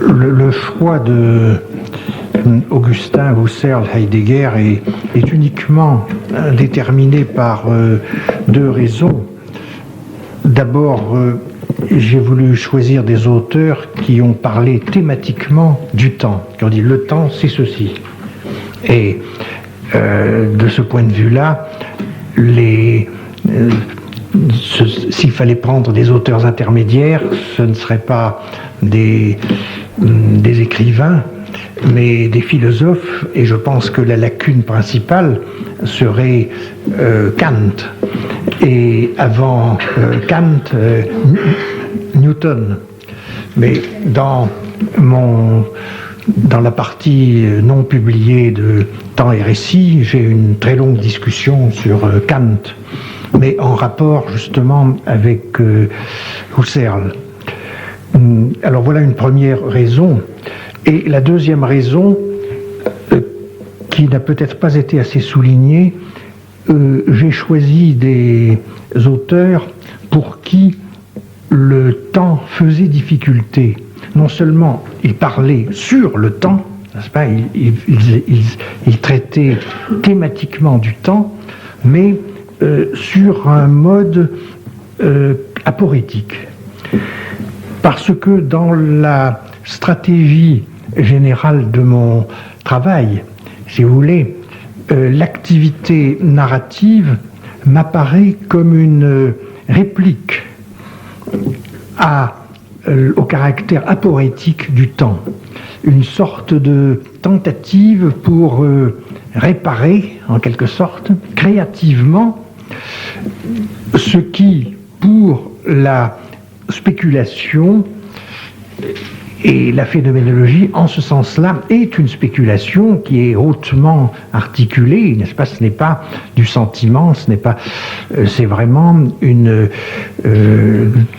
le choix de Augustin, Husserl, Heidegger est uniquement déterminé par deux raisons. D'abord, j'ai voulu choisir des auteurs qui ont parlé thématiquement du temps, qui ont dit le temps c'est ceci. Et de ce point de vue-là, s'il fallait prendre des auteurs intermédiaires, ce ne seraient pas des écrivains, mais des philosophes, et je pense que la lacune principale serait Kant. Et avant Kant, Newton. Mais dans la partie non publiée de Temps et Récit, j'ai une très longue discussion sur Kant, mais en rapport justement avec Husserl. Alors voilà une première raison. Et la deuxième raison, qui n'a peut-être pas été assez soulignée, j'ai choisi des auteurs pour qui le temps faisait difficulté. Non seulement ils parlaient sur le temps, n'est-ce pas, ils traitaient thématiquement du temps, mais sur un mode aporétique. Parce que dans la stratégie générale de mon travail, si vous voulez, l'activité narrative m'apparaît comme une réplique au caractère aporétique du temps, une sorte de tentative pour réparer, en quelque sorte, créativement, ce qui, pour la spéculation et la phénoménologie, en ce sens-là, est une spéculation qui est hautement articulée, n'est-ce pas? Ce n'est pas du sentiment, c'est vraiment une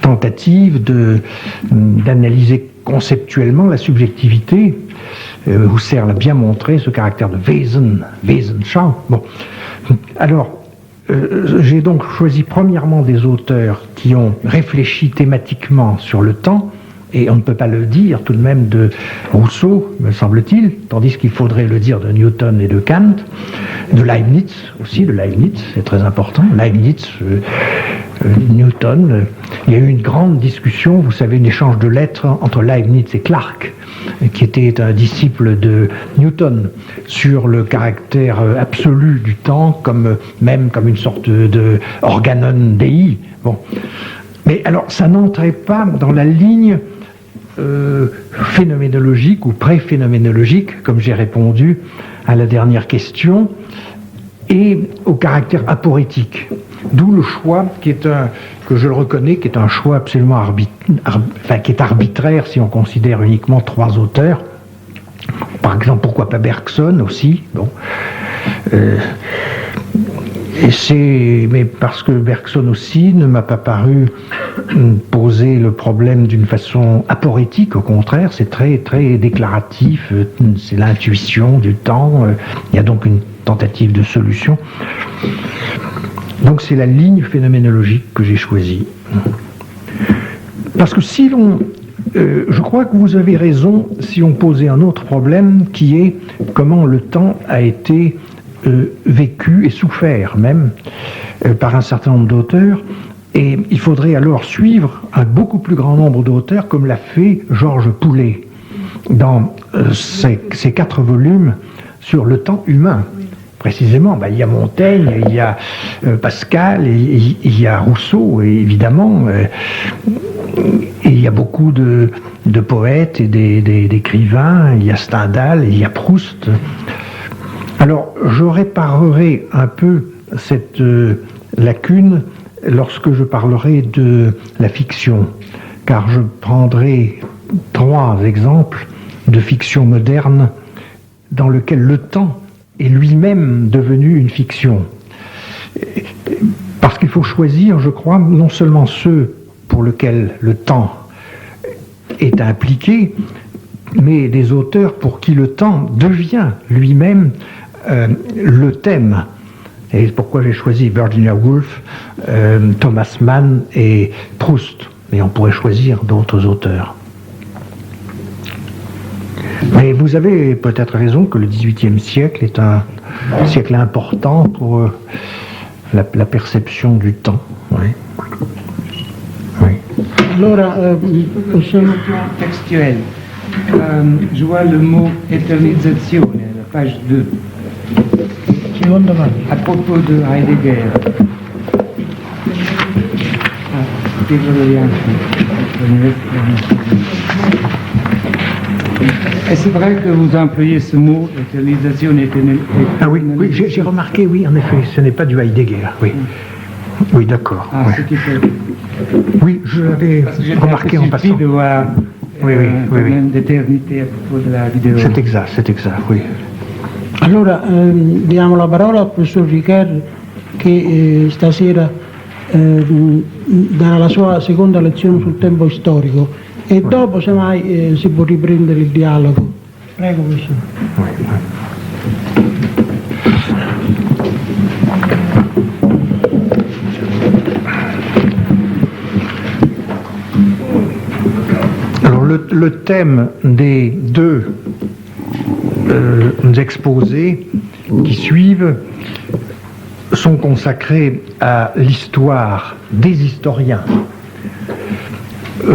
tentative d'analyser conceptuellement la subjectivité. Husserl a bien montré ce caractère de Wesenschau. Bon, alors, j'ai donc choisi premièrement des auteurs qui ont réfléchi thématiquement sur le temps, et on ne peut pas le dire tout de même de Rousseau, me semble-t-il, tandis qu'il faudrait le dire de Newton et de Kant, de Leibniz aussi, c'est très important, Leibniz, Newton. Il y a eu une grande discussion, vous savez, un échange de lettres entre Leibniz et Clarke, qui était un disciple de Newton, sur le caractère absolu du temps, même comme une sorte de organon dei. Bon. Mais alors, ça n'entrait pas dans la ligne phénoménologique ou pré-phénoménologique, comme j'ai répondu à la dernière question, et au caractère aporétique. D'où le choix que je le reconnais, qui est un choix absolument qui est arbitraire si on considère uniquement trois auteurs. Par exemple, pourquoi pas Bergson aussi, bon. Mais parce que Bergson aussi ne m'a pas paru poser le problème d'une façon aporétique, au contraire, c'est très, très déclaratif, c'est l'intuition du temps, il y a donc une tentative de solution. Donc c'est la ligne phénoménologique que j'ai choisie. Parce que je crois que vous avez raison si on posait un autre problème qui est comment le temps a été vécu et souffert même par un certain nombre d'auteurs, et il faudrait alors suivre un beaucoup plus grand nombre d'auteurs comme l'a fait Georges Poulet dans ses 4 volumes sur le temps humain. Précisément, il y a Montaigne, il y a Pascal, il y a Rousseau, évidemment, et il y a beaucoup de poètes et d'écrivains, il y a Stendhal, il y a Proust. Alors, je réparerai un peu cette lacune lorsque je parlerai de la fiction, car je prendrai 3 exemples de fiction moderne dans lequel le temps est lui-même devenu une fiction. Parce qu'il faut choisir, je crois, non seulement ceux pour lesquels le temps est impliqué, mais des auteurs pour qui le temps devient lui-même le thème. Et c'est pourquoi j'ai choisi Virginia Woolf, Thomas Mann et Proust. Mais on pourrait choisir d'autres auteurs. vous avez peut-être raison que le XVIIIe siècle est un siècle important pour la perception du temps. Oui. Oui. Allora, possiamo... Textuel. Je vois le mot éternisation, la page 2. Seconda pagina. À propos de Heidegger. Et c'est vrai que vous employez ce mot, éternisation, Ah oui, oui, j'ai remarqué, oui, en effet, ce n'est pas du Heidegger, oui. Oui, d'accord. Ah, oui. ce qui fait... Oui, je l'avais remarqué en passant. De voir Oui, oui, oui, oui. d'éternité à propos de la vidéo. C'est exact, oui. Allora, diamo la parola al professor Ricard che stasera darà la sua seconda lezione sul tempo storico e dopo semmai si può riprendere il dialogo. Prego, professore. Oui, oui. Alors le thème des deux exposés qui suivent sont consacrés à l'histoire des historiens.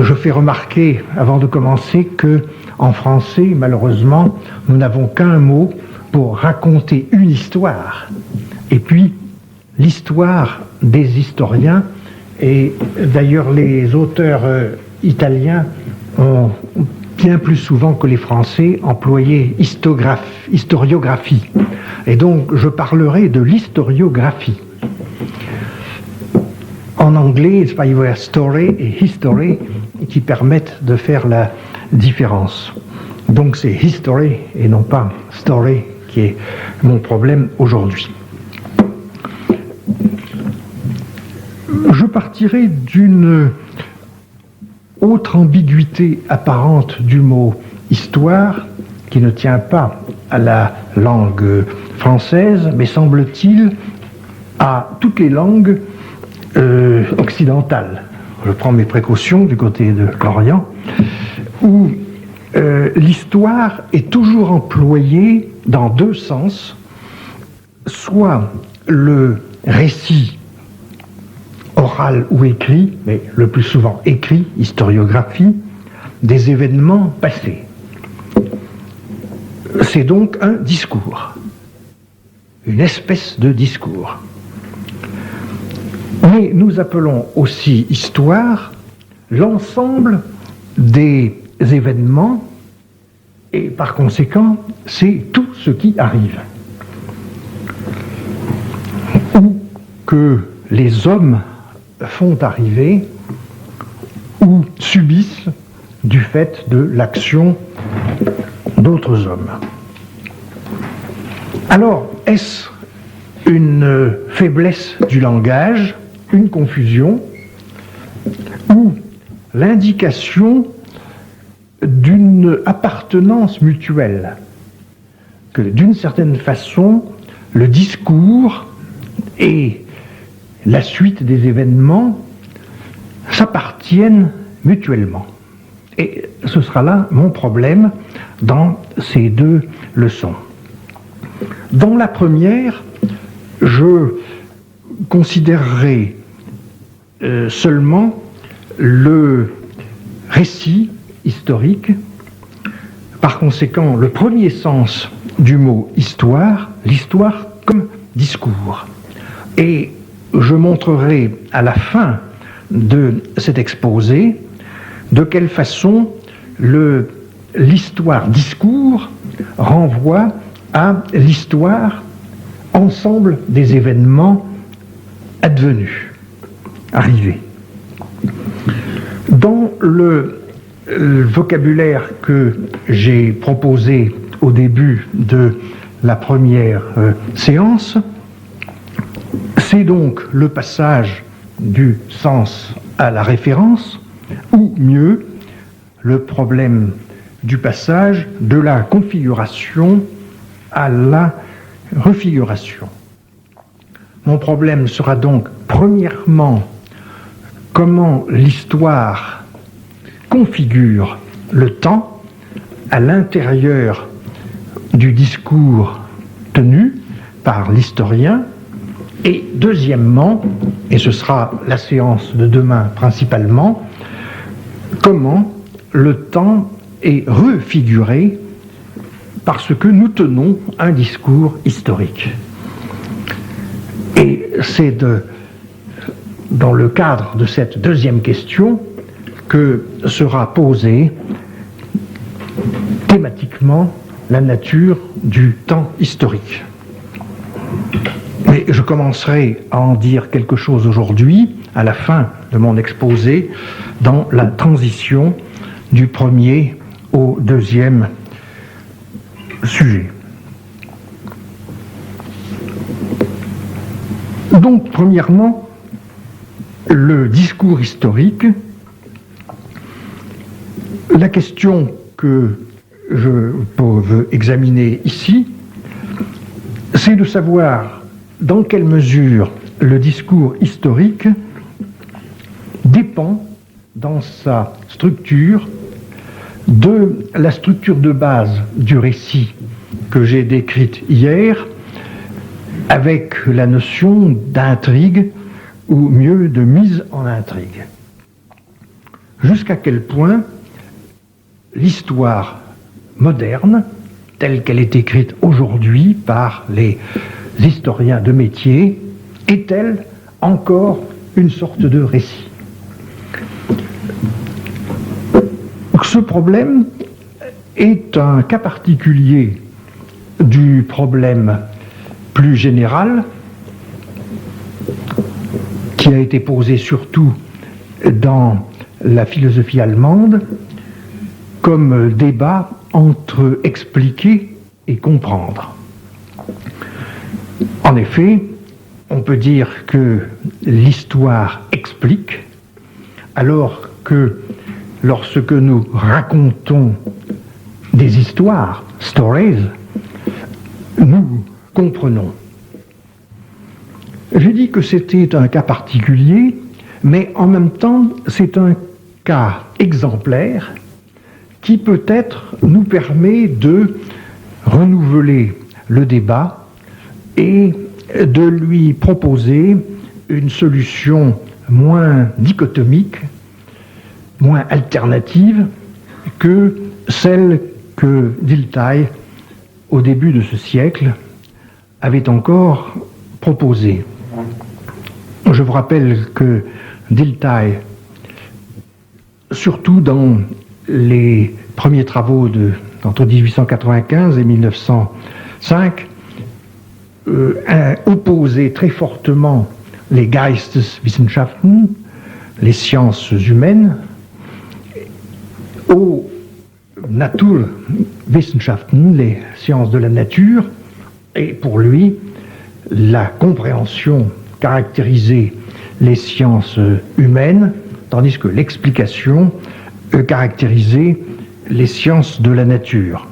Je fais remarquer, avant de commencer, que en français, malheureusement, nous n'avons qu'un mot pour raconter une histoire. Et puis, l'histoire des historiens, et d'ailleurs les auteurs italiens ont bien plus souvent que les Français employé historiographie. Et donc, je parlerai de l'historiographie. En anglais, il y a story et history qui permettent de faire la différence. Donc c'est history et non pas story qui est mon problème aujourd'hui. Je partirai d'une autre ambiguïté apparente du mot histoire qui ne tient pas à la langue française, mais semble-t-il à toutes les langues occidentales. Je prends mes précautions du côté de l'Orient, où l'histoire est toujours employée dans deux sens, soit le récit oral ou écrit, mais le plus souvent écrit, historiographie, des événements passés. C'est donc un discours, une espèce de discours. Mais nous appelons aussi histoire l'ensemble des événements et par conséquent, c'est tout ce qui arrive. Ou que les hommes font arriver ou subissent du fait de l'action d'autres hommes. Alors, est-ce une faiblesse du langage, une confusion, ou l'indication d'une appartenance mutuelle, que d'une certaine façon, le discours et la suite des événements s'appartiennent mutuellement. Et ce sera là mon problème dans ces deux leçons. Dans la première, je considérerai seulement le récit historique, par conséquent le premier sens du mot histoire, l'histoire comme discours. Et je montrerai à la fin de cet exposé de quelle façon l'histoire discours renvoie à l'histoire ensemble des événements advenus, arrivés. Dans le vocabulaire que j'ai proposé au début de la première séance, c'est donc le passage du sens à la référence, ou mieux, le problème du passage de la configuration à la refiguration. Mon problème sera donc, premièrement, comment l'histoire configure le temps à l'intérieur du discours tenu par l'historien, et deuxièmement, et ce sera la séance de demain principalement, comment le temps est refiguré parce que nous tenons un discours historique. Et c'est dans le cadre de cette deuxième question que sera posée thématiquement la nature du temps historique. Mais je commencerai à en dire quelque chose aujourd'hui, à la fin de mon exposé, dans la transition du premier au deuxième sujet. Donc, premièrement, le discours historique. La question que je veux examiner ici, c'est de savoir dans quelle mesure le discours historique dépend dans sa structure de la structure de base du récit que j'ai décrite hier, avec la notion d'intrigue, ou mieux de mise en intrigue. Jusqu'à quel point l'histoire moderne, telle qu'elle est écrite aujourd'hui par les historiens de métier, est-elle encore une sorte de récit? Ce problème est un cas particulier du problème plus général qui a été posé surtout dans la philosophie allemande comme débat entre expliquer et comprendre. En effet, on peut dire que l'histoire explique, alors que lorsque nous racontons des histoires, stories, nous comprenons. J'ai dit que c'était un cas particulier, mais en même temps, c'est un cas exemplaire qui peut-être nous permet de renouveler le débat et de lui proposer une solution moins dichotomique, moins alternative que celle que Dilthey, au début de ce siècle, avait encore proposée. Je vous rappelle que Dilthey, surtout dans les premiers travaux entre 1895 et 1905, a opposé très fortement les Geisteswissenschaften, les sciences humaines, aux Naturwissenschaften, les sciences de la nature, et pour lui, la compréhension caractérisait les sciences humaines, tandis que l'explication caractérisait les sciences de la nature.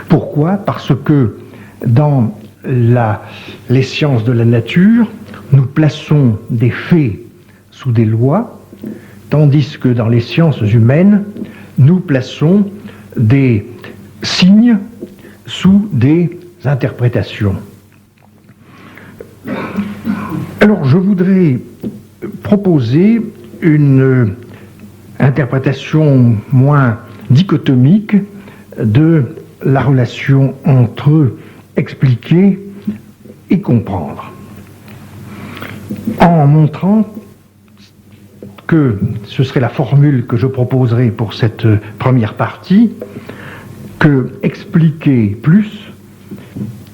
Pourquoi? Parce que dans les sciences de la nature, nous plaçons des faits sous des lois, tandis que dans les sciences humaines, nous plaçons des signes sous des interprétations. Alors, je voudrais proposer une interprétation moins dichotomique de la relation entre expliquer et comprendre, en montrant que ce serait la formule que je proposerai pour cette première partie, que expliquer plus,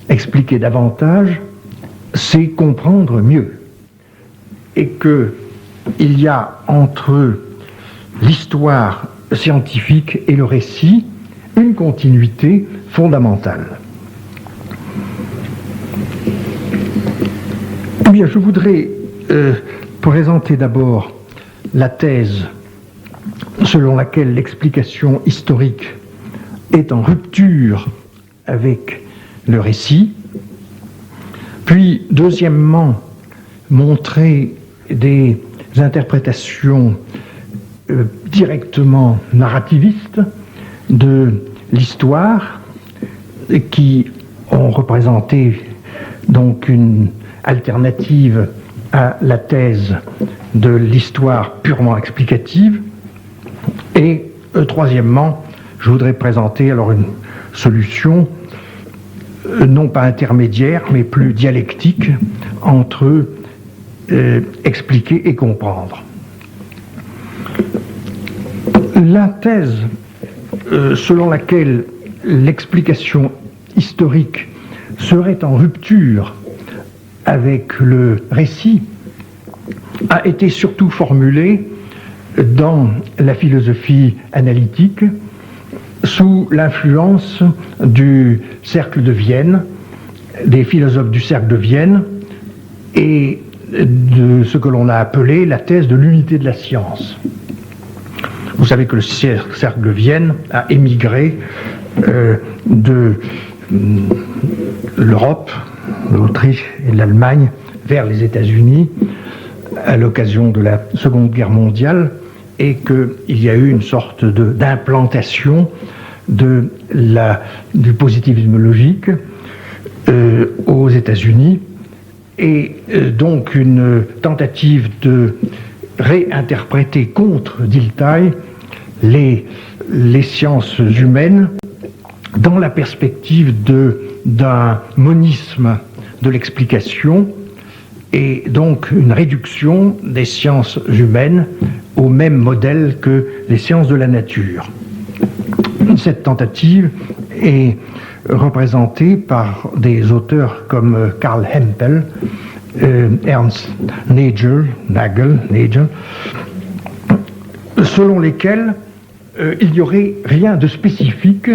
expliquer davantage, c'est comprendre mieux, et qu'il y a entre l'histoire scientifique et le récit une continuité fondamentale. Eh bien, je voudrais présenter d'abord la thèse selon laquelle l'explication historique est en rupture avec le récit, puis deuxièmement montrer des interprétations directement narrativistes de l'histoire, qui ont représenté donc une alternative à la thèse de l'histoire purement explicative. Et troisièmement, je voudrais présenter alors une solution non pas intermédiaire, mais plus dialectique entre expliquer et comprendre. La thèse selon laquelle l'explication historique serait en rupture avec le récit a été surtout formulée dans la philosophie analytique sous l'influence du cercle de Vienne, des philosophes du cercle de Vienne et de ce que l'on a appelé la thèse de l'unité de la science. Vous savez que le cercle de Vienne a émigré de l'Europe, de l'Autriche et de l'Allemagne vers les États-Unis à l'occasion de la Seconde Guerre mondiale, et qu'il y a eu une sorte d'implantation du positivisme logique aux États-Unis, et donc une tentative de réinterpréter contre Dilthey les sciences humaines dans la perspective d'un monisme de l'explication, et donc une réduction des sciences humaines au même modèle que les sciences de la nature. Cette tentative est représentée par des auteurs comme Karl Hempel, Ernst Nagel, selon lesquels il n'y aurait rien de spécifique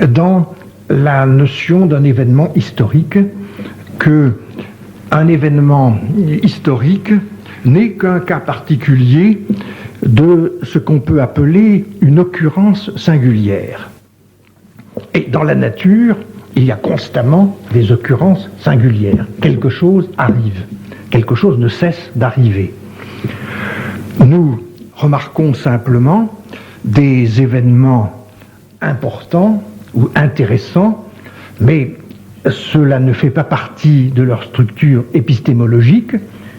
dans la notion d'un événement historique, que un événement historique n'est qu'un cas particulier de ce qu'on peut appeler une occurrence singulière. Et dans la nature, il y a constamment des occurrences singulières. Quelque chose arrive, quelque chose ne cesse d'arriver. Nous remarquons simplement des événements importants ou intéressants, mais cela ne fait pas partie de leur structure épistémologique,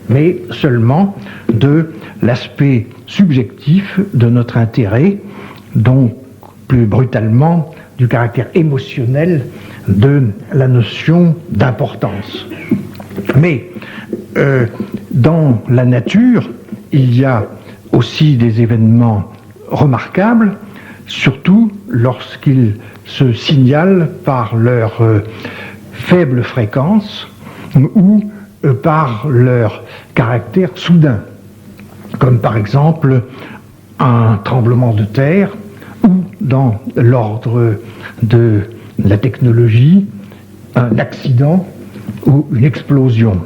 mais seulement de l'aspect subjectif de notre intérêt, donc plus brutalement du caractère émotionnel de la notion d'importance. Mais dans la nature, il y a aussi des événements remarquables, surtout lorsqu'ils se signalent par leur faible fréquence ou par leur caractère soudain, comme par exemple un tremblement de terre, ou dans l'ordre de la technologie, un accident ou une explosion.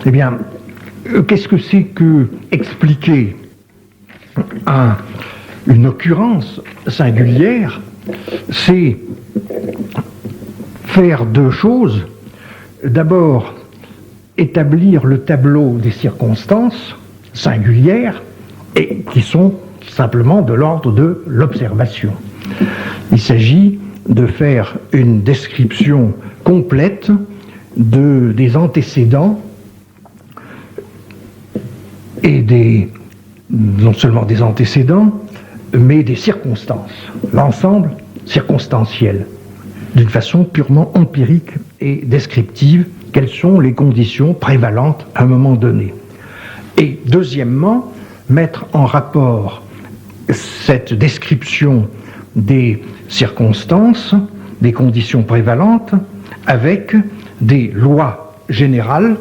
Eh bien, qu'est-ce que c'est que expliquer une occurrence singulière? C'est faire deux choses. D'abord, établir le tableau des circonstances singulières et qui sont simplement de l'ordre de l'observation. Il s'agit de faire une description complète des antécédents et non seulement des antécédents, mais des circonstances, l'ensemble circonstanciel, d'une façon purement empirique et descriptive. Quelles sont les conditions prévalentes à un moment donné? Et deuxièmement, mettre en rapport cette description des circonstances, des conditions prévalentes, avec des lois générales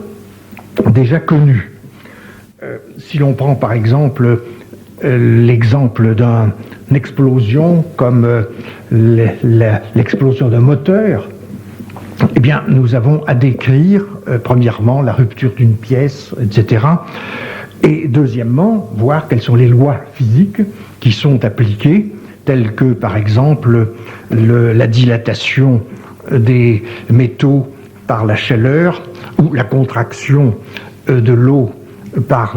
déjà connues. Si l'on prend par exemple l'exemple d'une explosion comme l'explosion d'un moteur, eh bien, nous avons à décrire, premièrement, la rupture d'une pièce, etc. Et deuxièmement, voir quelles sont les lois physiques qui sont appliquées, telles que, par exemple, la dilatation des métaux par la chaleur ou la contraction de l'eau par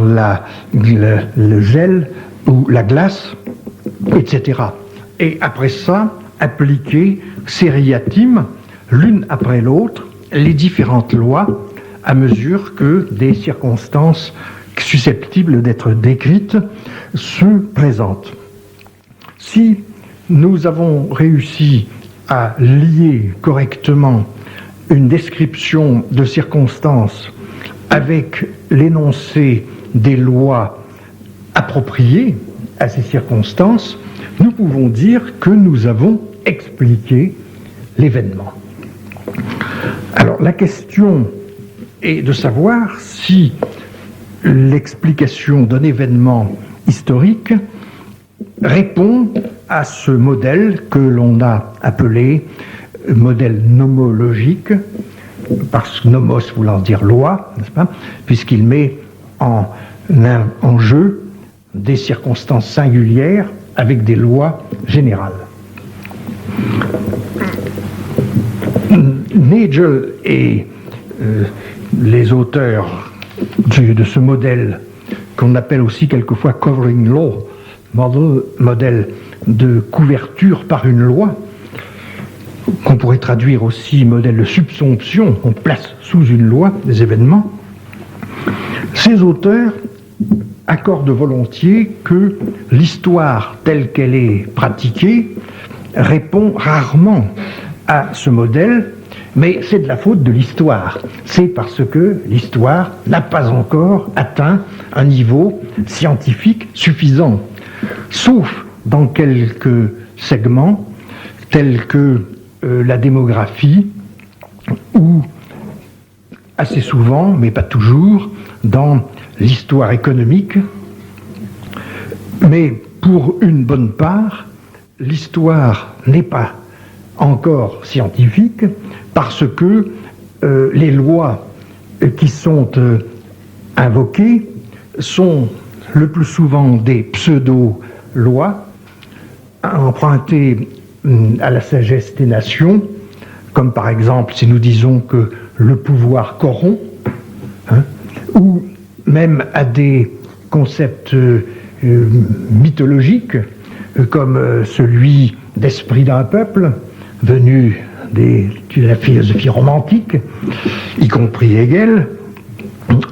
le gel ou la glace, etc. Et après ça, appliquer seriatim, l'une après l'autre, les différentes lois à mesure que des circonstances susceptibles d'être décrites se présentent. Si nous avons réussi à lier correctement une description de circonstances avec l'énoncé des lois appropriées à ces circonstances, nous pouvons dire que nous avons expliqué l'événement. Alors la question est de savoir si l'explication d'un événement historique répond à ce modèle que l'on a appelé modèle nomologique, parce que nomos voulant dire loi, n'est-ce pas, puisqu'il met en jeu des circonstances singulières avec des lois générales. Nagel et les auteurs de ce modèle, qu'on appelle aussi quelquefois covering law, modèle de couverture par une loi, qu'on pourrait traduire aussi modèle de subsomption, on place sous une loi des événements, ces auteurs accordent volontiers que l'histoire telle qu'elle est pratiquée répond rarement à ce modèle, mais c'est de la faute de l'histoire. C'est parce que l'histoire n'a pas encore atteint un niveau scientifique suffisant, sauf dans quelques segments tels que la démographie, ou assez souvent, mais pas toujours, dans l'histoire économique. Mais pour une bonne part, l'histoire n'est pas encore scientifique parce que les lois qui sont invoquées sont le plus souvent des pseudo-lois empruntées à la sagesse des nations, comme par exemple si nous disons que le pouvoir corrompt, ou même à des concepts mythologiques comme celui d'esprit d'un peuple venu de la philosophie romantique, y compris Hegel,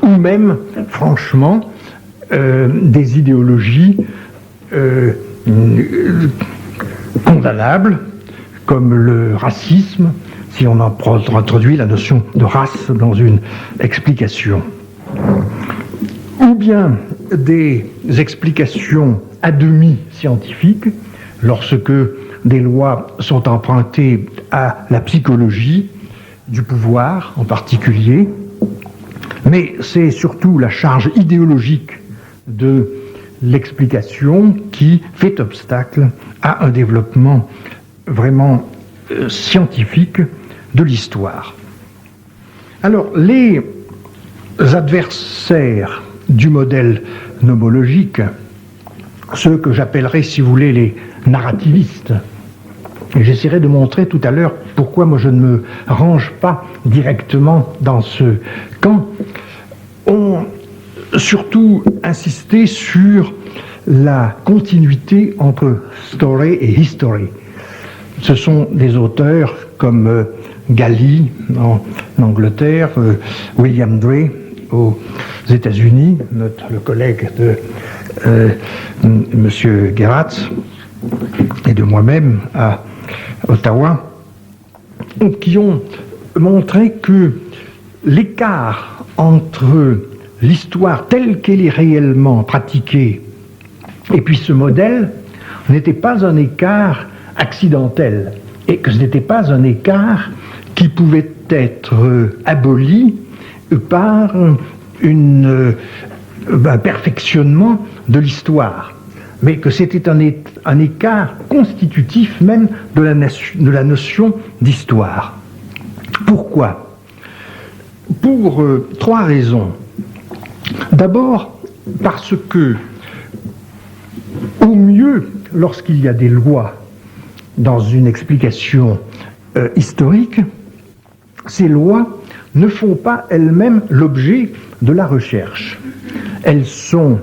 ou même, franchement, des idéologies condamnables, comme le racisme, si on introduit la notion de race dans une explication. Ou bien des explications à demi scientifiques, lorsque des lois sont empruntées à la psychologie du pouvoir en particulier, mais c'est surtout la charge idéologique de l'explication qui fait obstacle à un développement vraiment scientifique de l'histoire. Alors, les adversaires du modèle nomologique, ceux que j'appellerais, si vous voulez, les narrativistes, et j'essaierai de montrer tout à l'heure pourquoi moi je ne me range pas directement dans ce camp, ont surtout insisté sur la continuité entre story et history. Ce sont des auteurs comme Galli en Angleterre, William Day aux États-Unis, le collègue de M. Geratz et de moi-même à Ottawa, qui ont montré que l'écart entre l'histoire telle qu'elle est réellement pratiquée et puis ce modèle n'était pas un écart accidentel, et que ce n'était pas un écart qui pouvait être aboli par un perfectionnement de l'histoire, mais que c'était un écart constitutif même de la notion d'histoire. Pourquoi ? Pour trois raisons. D'abord, parce que, au mieux, lorsqu'il y a des lois dans une explication historique, ces lois ne font pas elles-mêmes l'objet de la recherche. Elles sont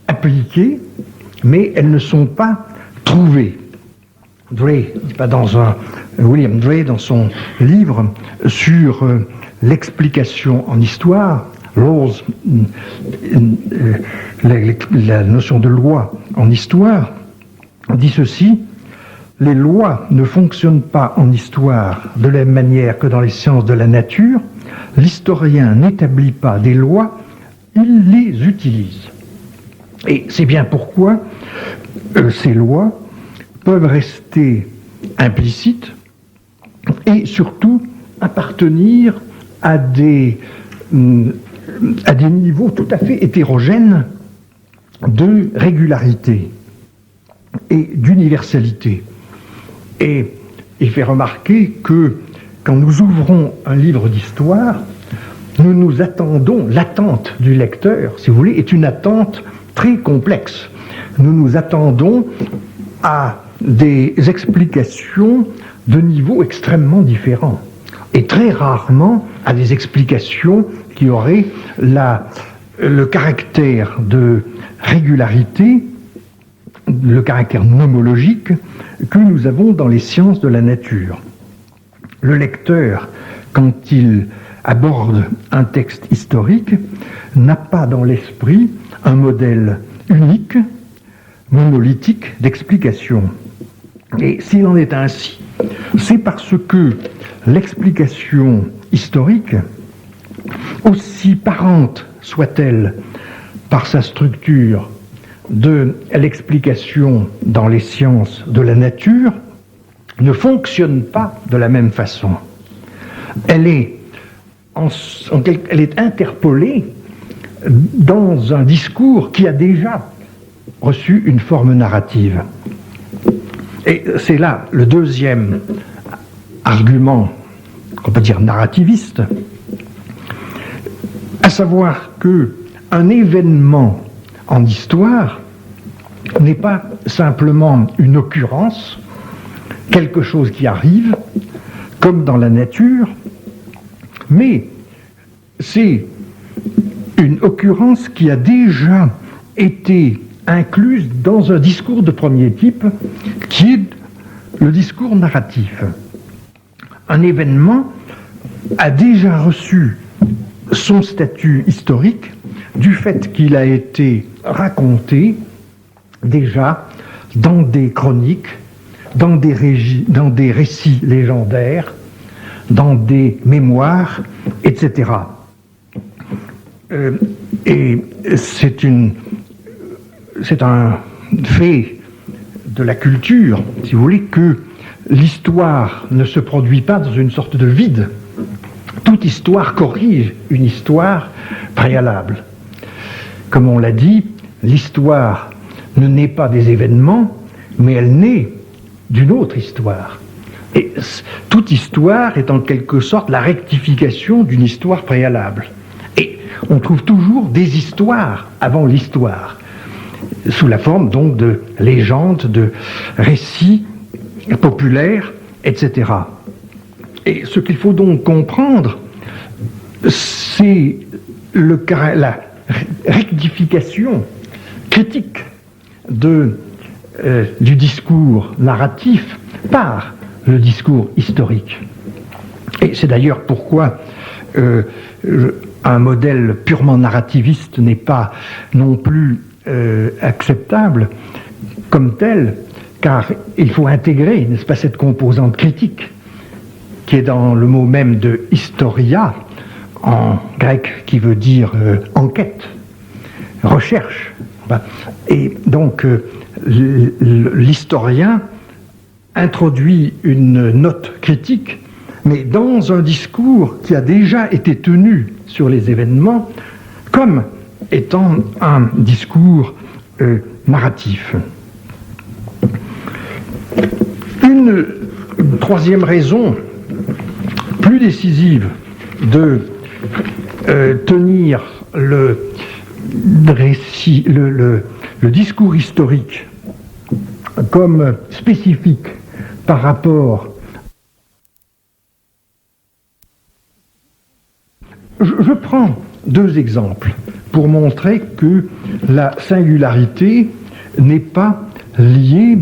appliquées, mais elles ne sont pas trouvées. William Dray, dans son livre sur l'explication en histoire, laws, la notion de loi en histoire, dit ceci: les lois ne fonctionnent pas en histoire de la même manière que dans les sciences de la nature. L'historien n'établit pas des lois, il les utilise. Et c'est bien pourquoi ces lois peuvent rester implicites et surtout appartenir à des niveaux tout à fait hétérogènes de régularité et d'universalité. Et il fait remarquer que quand nous ouvrons un livre d'histoire, nous nous attendons, l'attente du lecteur, si vous voulez, est une attente très complexe. Nous nous attendons à des explications de niveaux extrêmement différents et très rarement à des explications qui auraient le caractère de régularité, le caractère nomologique que nous avons dans les sciences de la nature. Le lecteur, quand il aborde un texte historique, n'a pas dans l'esprit un modèle unique, monolithique d'explication. Et s'il en est ainsi, c'est parce que l'explication historique, aussi parente soit-elle par sa structure de l'explication dans les sciences de la nature, ne fonctionne pas de la même façon. Elle est interpolée dans un discours qui a déjà reçu une forme narrative. Et c'est là le deuxième argument, on peut dire narrativiste, à savoir qu'un événement en histoire n'est pas simplement une occurrence, quelque chose qui arrive, comme dans la nature, mais c'est une occurrence qui a déjà été incluse dans un discours de premier type, qui est le discours narratif. Un événement a déjà reçu son statut historique du fait qu'il a été raconté déjà dans des chroniques, dans des récits légendaires, dans des mémoires, etc. Et c'est un fait de la culture, si vous voulez, que l'histoire ne se produit pas dans une sorte de vide. Toute histoire corrige une histoire préalable. Comme on l'a dit, l'histoire ne naît pas des événements, mais elle naît d'une autre histoire. Et toute histoire est en quelque sorte la rectification d'une histoire préalable. Et on trouve toujours des histoires avant l'histoire, sous la forme donc de légendes, de récits populaires, etc. Et ce qu'il faut donc comprendre, c'est la rectification critique du discours narratif par le discours historique. Et c'est d'ailleurs pourquoi un modèle purement narrativiste n'est pas non plus acceptable comme tel, car il faut intégrer, n'est-ce pas, cette composante critique qui est dans le mot même de historia, en grec, qui veut dire enquête, recherche. Et donc, l'historien introduit une note critique, mais dans un discours qui a déjà été tenu sur les événements, comme étant un discours narratif. Une troisième raison, plus décisive, de tenir le récit, le discours historique comme spécifique par rapport. Je prends deux exemples pour montrer que la singularité n'est pas liée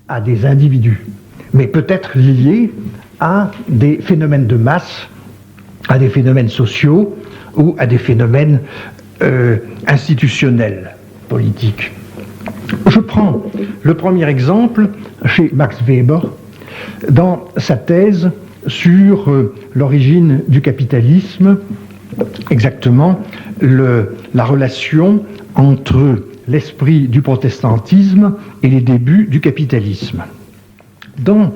à des individus, mais peut-être lié à des phénomènes de masse, à des phénomènes sociaux ou à des phénomènes institutionnels, politiques. Je prends le premier exemple chez Max Weber dans sa thèse sur l'origine du capitalisme, exactement la relation entre l'esprit du protestantisme et les débuts du capitalisme. Dans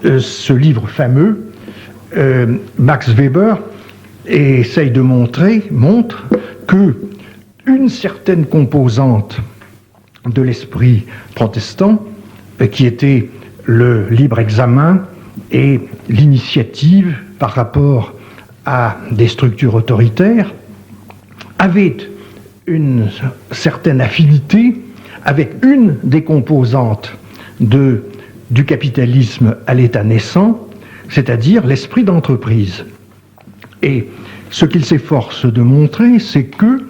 ce livre fameux, Max Weber montre que une certaine composante de l'esprit protestant, qui était le libre examen et l'initiative par rapport à des structures autoritaires, avait une certaine affinité avec une des composantes du capitalisme à l'état naissant, c'est-à-dire l'esprit d'entreprise. Et ce qu'il s'efforce de montrer, c'est que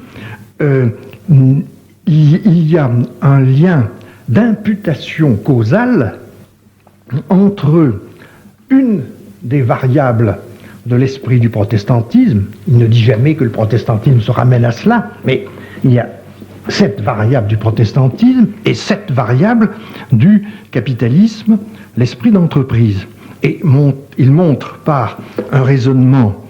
il y a un lien d'imputation causale entre une des variables de l'esprit du protestantisme. Il ne dit jamais que le protestantisme se ramène à cela, mais il y a cette variable du protestantisme et cette variable du capitalisme, l'esprit d'entreprise. Et il montre par un raisonnement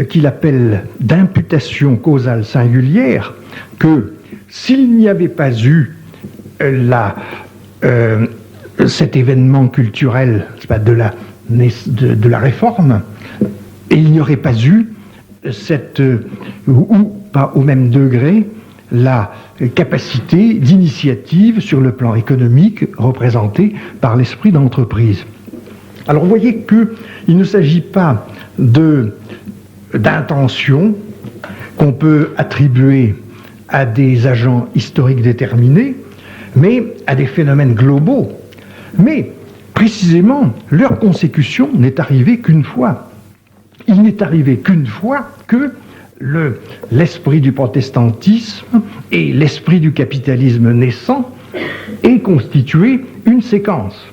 qu'il appelle d'imputation causale singulière que s'il n'y avait pas eu cet événement culturel de la réforme, et il n'y aurait pas eu ou pas au même degré, la capacité d'initiative sur le plan économique représentée par l'esprit d'entreprise. Alors vous voyez qu'il ne s'agit pas d'intention qu'on peut attribuer à des agents historiques déterminés, mais à des phénomènes globaux. Mais précisément, leur consécution n'est arrivée qu'une fois. Il n'est arrivé qu'une fois que l'esprit du protestantisme et l'esprit du capitalisme naissant aient constitué une séquence.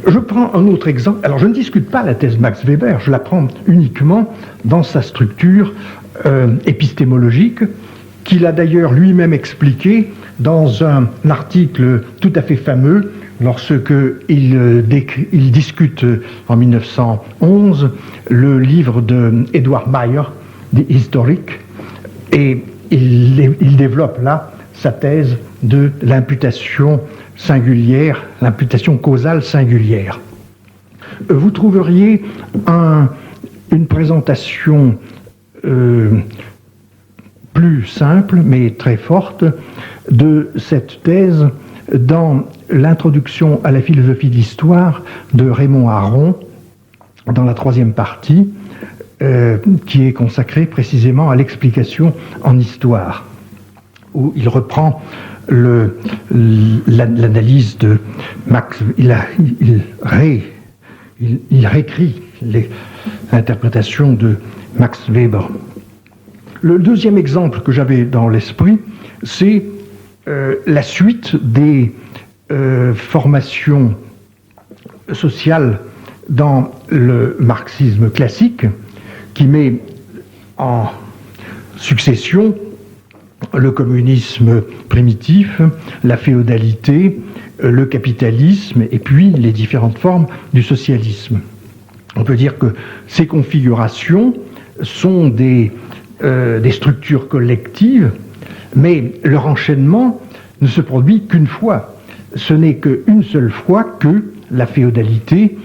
Je prends un autre exemple. Alors, je ne discute pas la thèse Max Weber, je la prends uniquement dans sa structure épistémologique, qu'il a d'ailleurs lui-même expliqué dans un article tout à fait fameux, lorsque il discute en 1911 le livre de Edward Meyer, The Historic, et il développe là sa thèse de l'imputation singulière, l'imputation causale singulière. Vous trouveriez une présentation plus simple, mais très forte, de cette thèse dans l'introduction à la philosophie de l'histoire de Raymond Aron, dans la troisième partie, qui est consacrée précisément à l'explication en histoire, où il reprend l'analyse de Max. Il réécrit l'interprétation de Max Weber. Le deuxième exemple que j'avais dans l'esprit, c'est la suite des formations sociales dans le marxisme classique, qui met en succession le communisme primitif, la féodalité, le capitalisme et puis les différentes formes du socialisme. On peut dire que ces configurations sont des structures collectives, mais leur enchaînement ne se produit qu'une fois. Ce n'est qu'une seule fois que la féodalité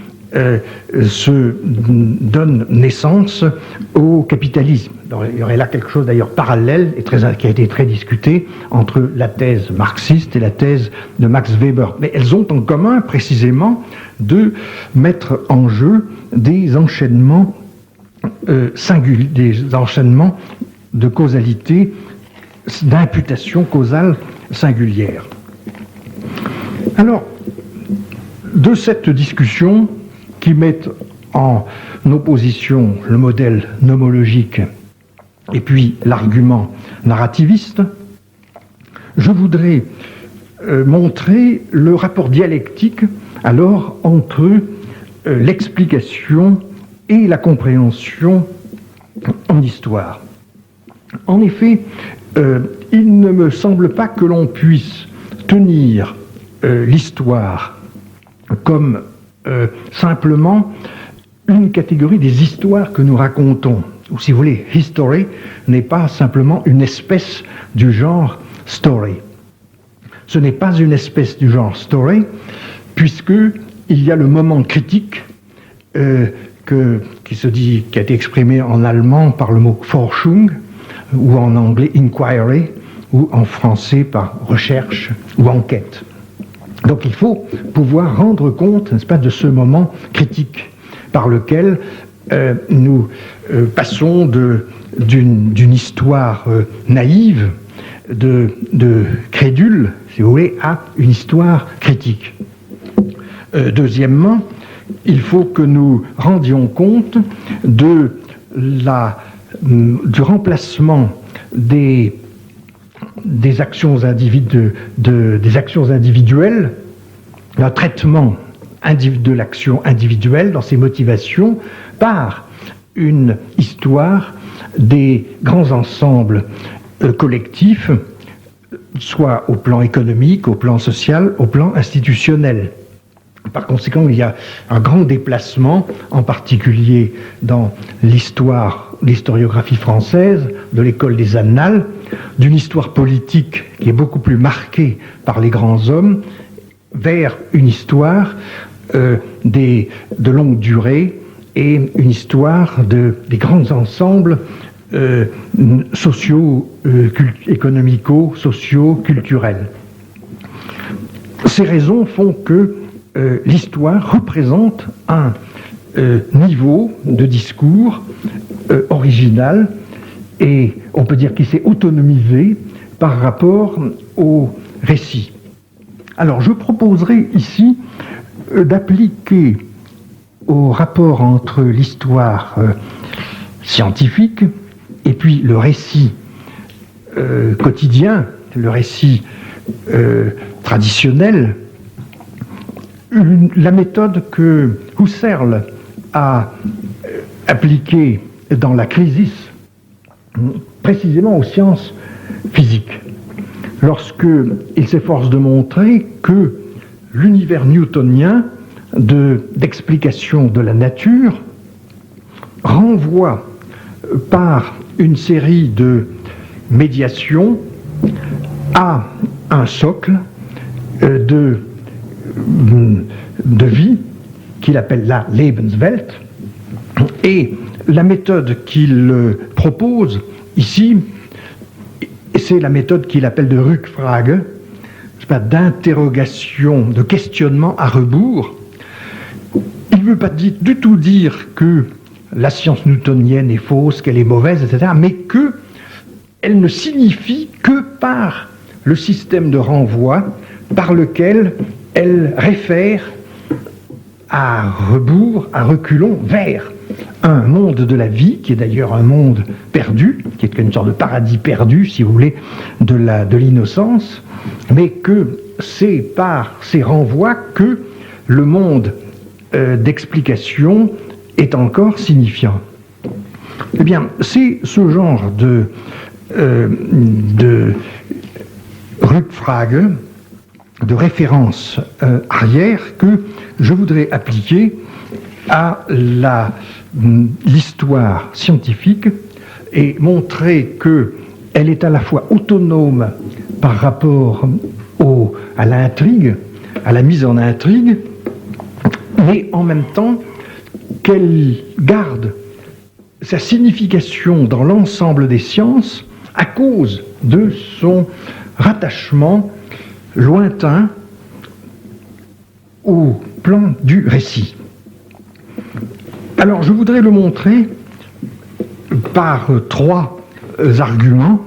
se donne naissance au capitalisme. Donc, il y aurait là quelque chose d'ailleurs parallèle et qui a été très discuté entre la thèse marxiste et la thèse de Max Weber. Mais elles ont en commun précisément de mettre en jeu des enchaînements singuliers, des enchaînements de causalité, d'imputation causale singulière. Alors, de cette discussion qui met en opposition le modèle nomologique et puis l'argument narrativiste, je voudrais montrer le rapport dialectique alors entre l'explication et la compréhension en histoire. En effet, il ne me semble pas que l'on puisse tenir l'histoire comme simplement une catégorie des histoires que nous racontons. Ou si vous voulez, history n'est pas simplement une espèce du genre story. Ce n'est pas une espèce du genre story, puisqu'il y a le moment critique qui a été exprimé en allemand par le mot Forschung, ou en anglais inquiry, ou en français par recherche ou enquête. Donc il faut pouvoir rendre compte, n'est-ce pas, de ce moment critique par lequel nous passons d'une histoire naïve, de crédule, si vous voulez, à une histoire critique. Deuxièmement, il faut que nous rendions compte du remplacement des actions individuelles, un traitement de l'action individuelle dans ses motivations par une histoire des grands ensembles collectifs, soit au plan économique, au plan social, au plan institutionnel. Par conséquent, il y a un grand déplacement, en particulier dans l'historiographie française, de l'école des annales, d'une histoire politique qui est beaucoup plus marquée par les grands hommes, vers une histoire de longue durée et une histoire des grands ensembles économico-sociaux-culturels. Ces raisons font que l'histoire représente un niveau de discours original et on peut dire qu'il s'est autonomisé par rapport au récit. Alors je proposerai ici d'appliquer au rapport entre l'histoire scientifique et puis le récit quotidien, le récit traditionnel, la méthode que Husserl a appliquée dans la Crisis, précisément aux sciences physiques, lorsqu'il s'efforce de montrer que l'univers newtonien d'explication de la nature renvoie par une série de médiations à un socle de vie qu'il appelle la Lebenswelt, et la méthode qu'il propose ici, c'est la méthode qu'il appelle de Rückfrage, d'interrogation, de questionnement à rebours. Il ne veut pas du tout dire que la science newtonienne est fausse, qu'elle est mauvaise, etc., mais qu'elle ne signifie que par le système de renvoi par lequel elle réfère à rebours, à reculons, vers un monde de la vie, qui est d'ailleurs un monde perdu, qui est une sorte de paradis perdu, si vous voulez, de l'innocence, mais que c'est par ces renvois que le monde d'explication est encore signifiant. Eh bien, c'est ce genre de Rückfrage, de référence arrière que je voudrais appliquer à l'histoire scientifique et montrer qu'elle est à la fois autonome par rapport à l'intrigue, à la mise en intrigue, mais en même temps qu'elle garde sa signification dans l'ensemble des sciences à cause de son rattachement lointain au plan du récit. Alors je voudrais le montrer par trois arguments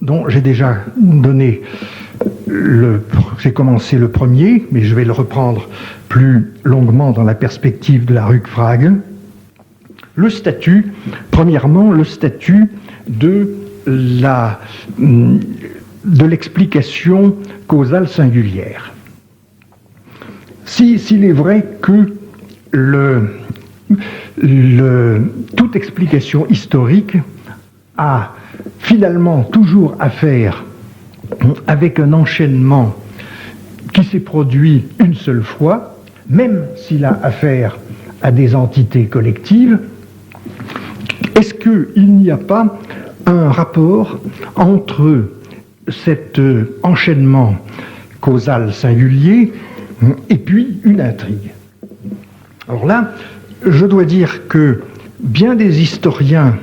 dont j'ai déjà donné j'ai commencé le premier, mais je vais le reprendre plus longuement dans la perspective de la Rückfrage. Le statut, premièrement, le statut de de l'explication causale singulière. S'il est vrai que toute explication historique a finalement toujours affaire avec un enchaînement qui s'est produit une seule fois, même s'il a affaire à des entités collectives, est-ce qu'il n'y a pas un rapport entre cet enchaînement causal singulier et puis une intrigue? Alors là, je dois dire que bien des historiens,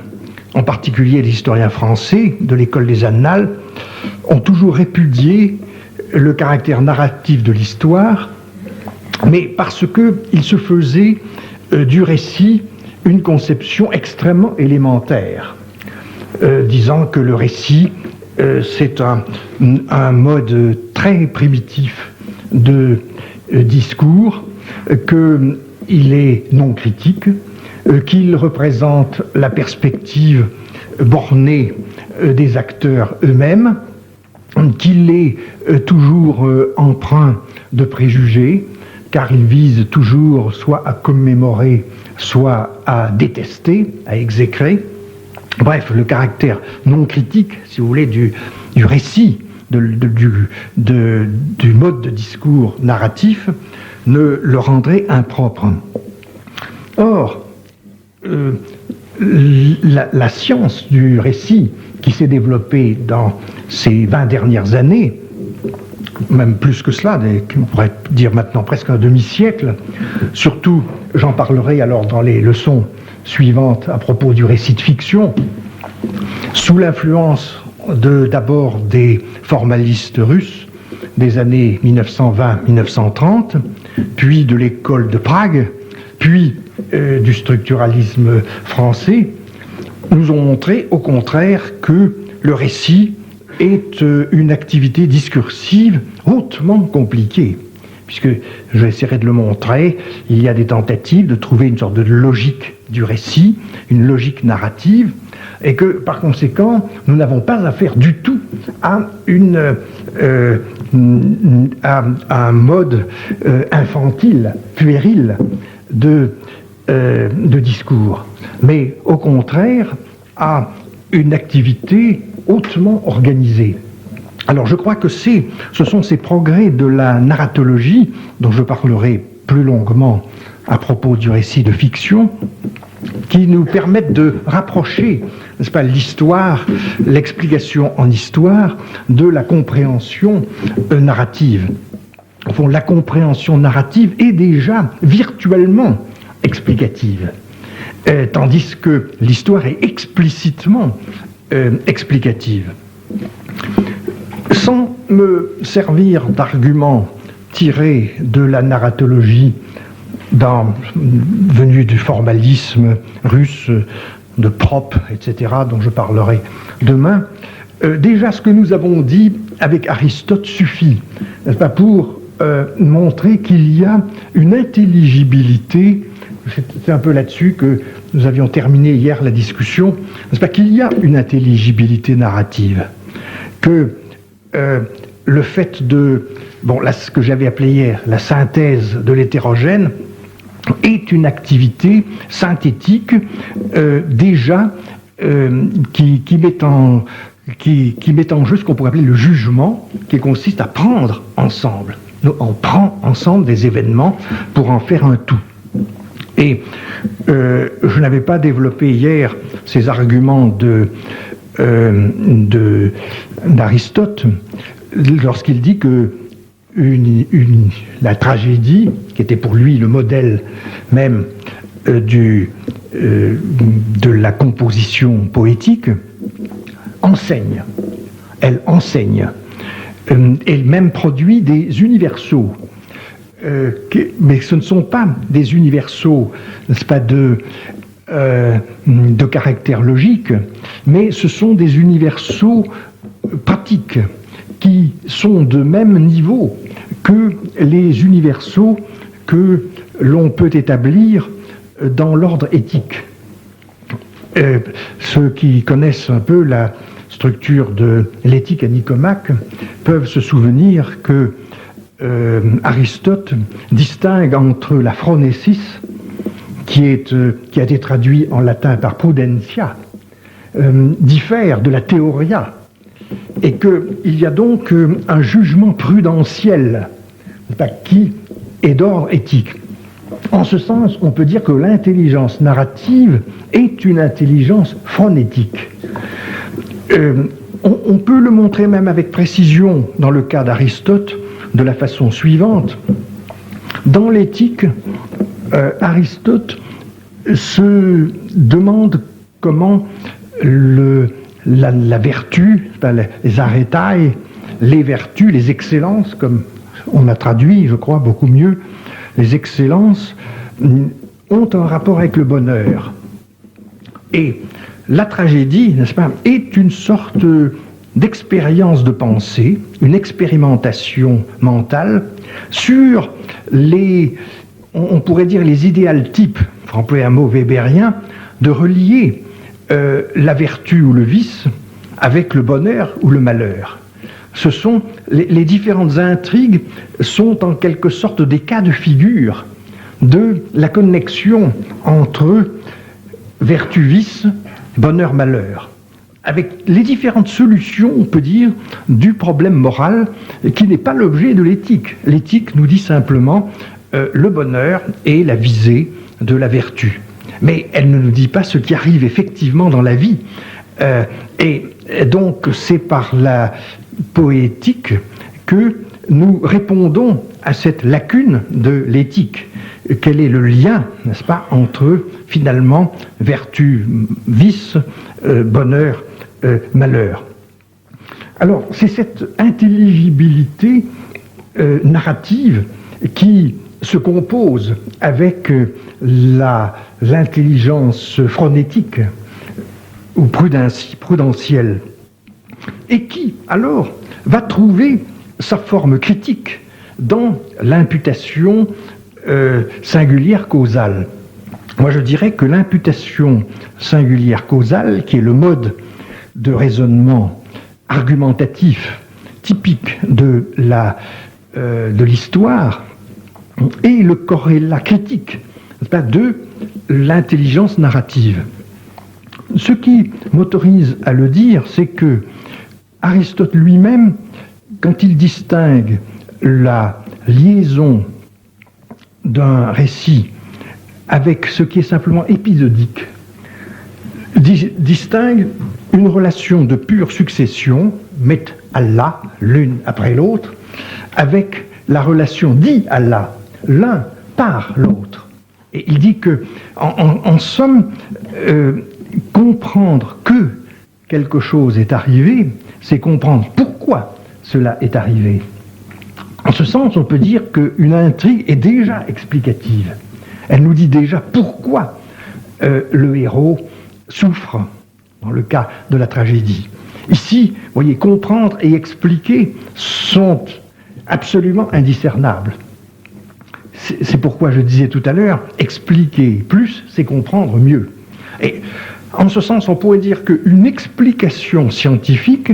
en particulier les historiens français de l'école des Annales, ont toujours répudié le caractère narratif de l'histoire, mais parce qu'il se faisait du récit une conception extrêmement élémentaire, disant que le récit, c'est un mode très primitif de discours, qu'il est non critique, qu'il représente la perspective bornée des acteurs eux-mêmes, qu'il est toujours empreint de préjugés, car il vise toujours soit à commémorer, soit à détester, à exécrer. Bref, le caractère non critique, si vous voulez, du récit, du mode de discours narratif, ne le rendrait impropre. Or, la science du récit qui s'est développée dans ces 20 dernières années, même plus que cela, on pourrait dire maintenant presque un demi-siècle, surtout, j'en parlerai alors dans les leçons suivantes à propos du récit de fiction, sous l'influence d'abord des formalistes russes des années 1920-1930, puis de l'école de Prague, puis du structuralisme français, nous ont montré au contraire que le récit est une activité discursive hautement compliquée, puisque, j'essaierai de le montrer, il y a des tentatives de trouver une sorte de logique du récit, une logique narrative, et que, par conséquent, nous n'avons pas affaire du tout à un mode infantile, puéril de discours, mais au contraire à une activité hautement organisée. Alors je crois que ce sont ces progrès de la narratologie, dont je parlerai plus longuement à propos du récit de fiction, qui nous permettent de rapprocher, n'est-ce pas, l'histoire, l'explication en histoire, de la compréhension narrative. Au fond, la compréhension narrative est déjà virtuellement explicative, tandis que l'histoire est explicitement explicative. Sans me servir d'arguments tirés de la narratologie venu du formalisme russe, de Prope, etc., dont je parlerai demain, déjà ce que nous avons dit avec Aristote suffit, n'est-ce pas, pour montrer qu'il y a une intelligibilité. C'est un peu là-dessus que nous avions terminé hier la discussion, n'est-ce pas, qu'il y a une intelligibilité narrative, que le fait ce que j'avais appelé hier la synthèse de l'hétérogène est une activité synthétique déjà qui met en jeu ce qu'on pourrait appeler le jugement, qui consiste à prendre ensemble. On prend ensemble des événements pour en faire un tout. Et je n'avais pas développé hier ces arguments d'Aristote lorsqu'il dit que la tragédie, qui était pour lui le modèle même de la composition poétique, enseigne. Elle enseigne. Elle même produit des universaux. Mais ce ne sont pas des universaux, n'est-ce pas, de caractère logique, mais ce sont des universaux pratiques qui sont de même niveau que les universaux que l'on peut établir dans l'ordre éthique. Ceux qui connaissent un peu structure de l'éthique à Nicomaque peuvent se souvenir que Aristote distingue entre la phronesis, qui a été traduit en latin par prudentia, diffère de la theoria, et qu'il y a donc un jugement prudentiel qui est d'ordre éthique. En ce sens, on peut dire que l'intelligence narrative est une intelligence phronétique. On peut le montrer même avec précision dans le cas d'Aristote de la façon suivante. Dans l'éthique, Aristote se demande comment la vertu, les aretae, les vertus, les excellences, comme on a traduit, je crois, beaucoup mieux, les excellences ont un rapport avec le bonheur. Et la tragédie, n'est-ce pas, est une sorte d'expérience de pensée, une expérimentation mentale sur on pourrait dire les idéals types, pour employer un mot weberien, de relier la vertu ou le vice avec le bonheur ou le malheur. Ce sont les différentes intrigues sont en quelque sorte des cas de figure de la connexion entre vertu-vice, bonheur-malheur, avec les différentes solutions, on peut dire, du problème moral qui n'est pas l'objet de l'éthique. L'éthique nous dit simplement le bonheur est la visée de la vertu. Mais elle ne nous dit pas ce qui arrive effectivement dans la vie. Et donc c'est par la poétique que nous répondons à cette lacune de l'éthique. Quel est le lien, n'est-ce pas, entre finalement vertu, vice, bonheur, malheur. Alors c'est cette intelligibilité narrative qui se compose avec l'intelligence phronétique ou prudentielle, et qui, alors, va trouver sa forme critique dans l'imputation singulière causale. Moi, je dirais que l'imputation singulière causale, qui est le mode de raisonnement argumentatif typique de l'histoire, et le corrélat critique de l'intelligence narrative. Ce qui m'autorise à le dire, c'est que Aristote lui-même, quand il distingue la liaison d'un récit avec ce qui est simplement épisodique, distingue une relation de pure succession, met Allah, l'une après l'autre, avec la relation dit Allah, l'un par l'autre. Et il dit que, en somme, comprendre que quelque chose est arrivé, c'est comprendre pourquoi cela est arrivé. En ce sens, on peut dire qu'une intrigue est déjà explicative. Elle nous dit déjà pourquoi le héros souffre, dans le cas de la tragédie. Ici, vous voyez, comprendre et expliquer sont absolument indiscernables. C'est pourquoi je disais tout à l'heure, expliquer plus, c'est comprendre mieux. Et en ce sens, on pourrait dire qu'une explication scientifique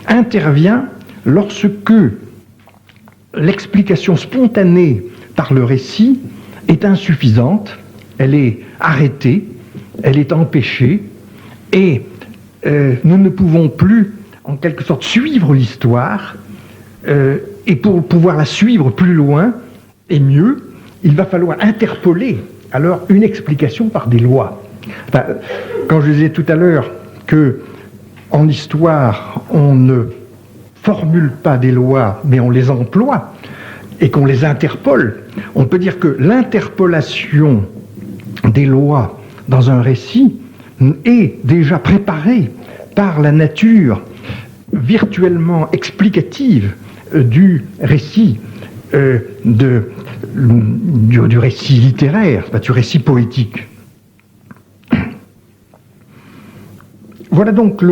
intervient lorsque l'explication spontanée par le récit est insuffisante, elle est arrêtée, elle est empêchée, et nous ne pouvons plus, en quelque sorte, suivre l'histoire, et pour pouvoir la suivre plus loin et mieux, il va falloir interpoler alors une explication par des lois. Enfin, quand je disais tout à l'heure que en histoire, on ne formule pas des lois, mais on les emploie, et qu'on les interpole, on peut dire que l'interpolation des lois dans un récit est déjà préparée par la nature virtuellement explicative du récit, du récit littéraire, du récit poétique. Voilà donc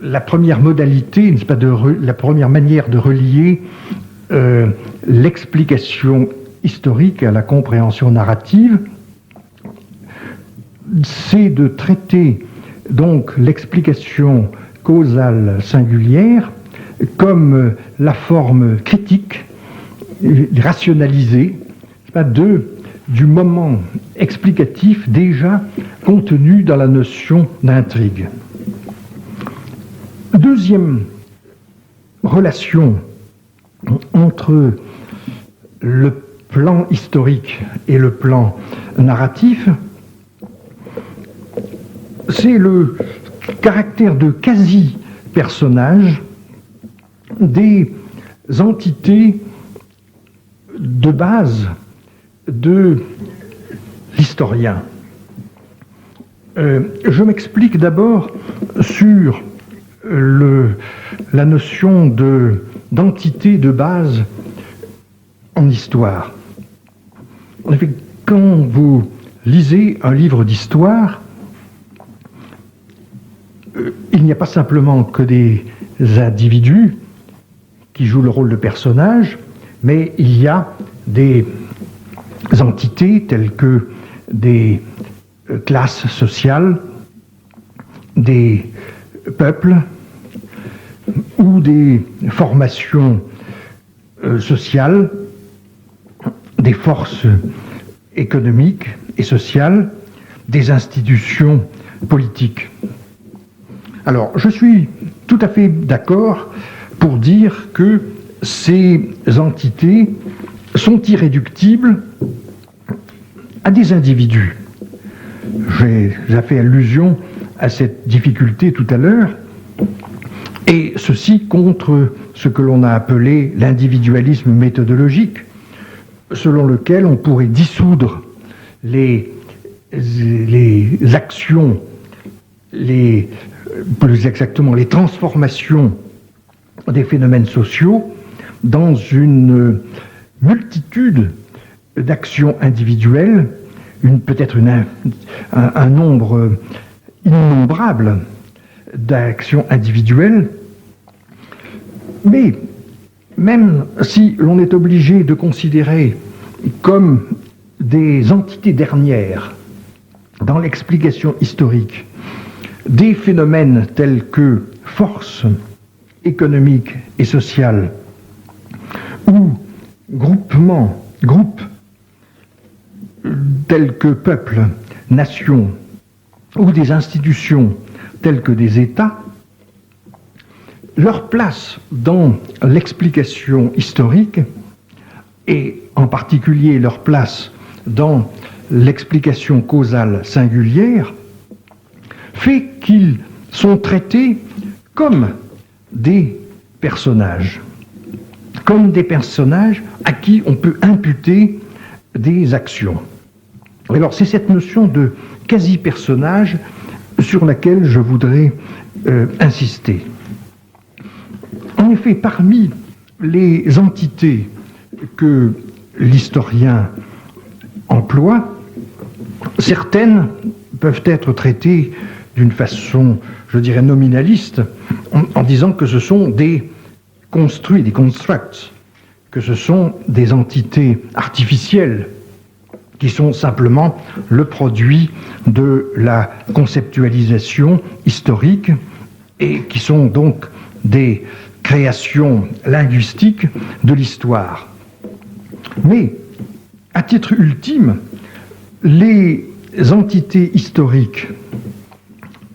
la première modalité, n'est-ce pas, la première manière de relier l'explication historique à la compréhension narrative, c'est de traiter donc l'explication causale singulière comme la forme critique, rationalisée, du moment explicatif déjà contenu dans la notion d'intrigue. Deuxième relation entre le plan historique et le plan narratif, c'est le caractère de quasi-personnage des entités de base de l'historien. Je m'explique d'abord sur la notion d'entité de base en histoire. En effet, quand vous lisez un livre d'histoire, il n'y a pas simplement que des individus qui jouent le rôle de personnages, mais il y a des entités telles que des classes sociales, des peuples ou des formations sociales, des forces économiques et sociales, des institutions politiques. Alors, je suis tout à fait d'accord pour dire que ces entités sont irréductibles à des individus. J'ai fait allusion à cette difficulté tout à l'heure, et ceci contre ce que l'on a appelé l'individualisme méthodologique, selon lequel on pourrait dissoudre les actions, plus exactement les transformations des phénomènes sociaux dans une multitude d'actions individuelles, peut-être un nombre innombrable d'actions individuelles, mais même si l'on est obligé de considérer comme des entités dernières dans l'explication historique des phénomènes tels que force économique et sociale ou groupes tels que peuples, nations ou des institutions telles que des États, leur place dans l'explication historique, et en particulier leur place dans l'explication causale singulière, fait qu'ils sont traités comme des personnages à qui on peut imputer des actions. Alors c'est cette notion de quasi-personnage sur laquelle je voudrais insister. En effet, parmi les entités que l'historien emploie, certaines peuvent être traitées d'une façon, je dirais, nominaliste, en disant que ce sont des construits, des constructs, que ce sont des entités artificielles qui sont simplement le produit de la conceptualisation historique et qui sont donc des créations linguistiques de l'histoire. Mais, à titre ultime, les entités historiques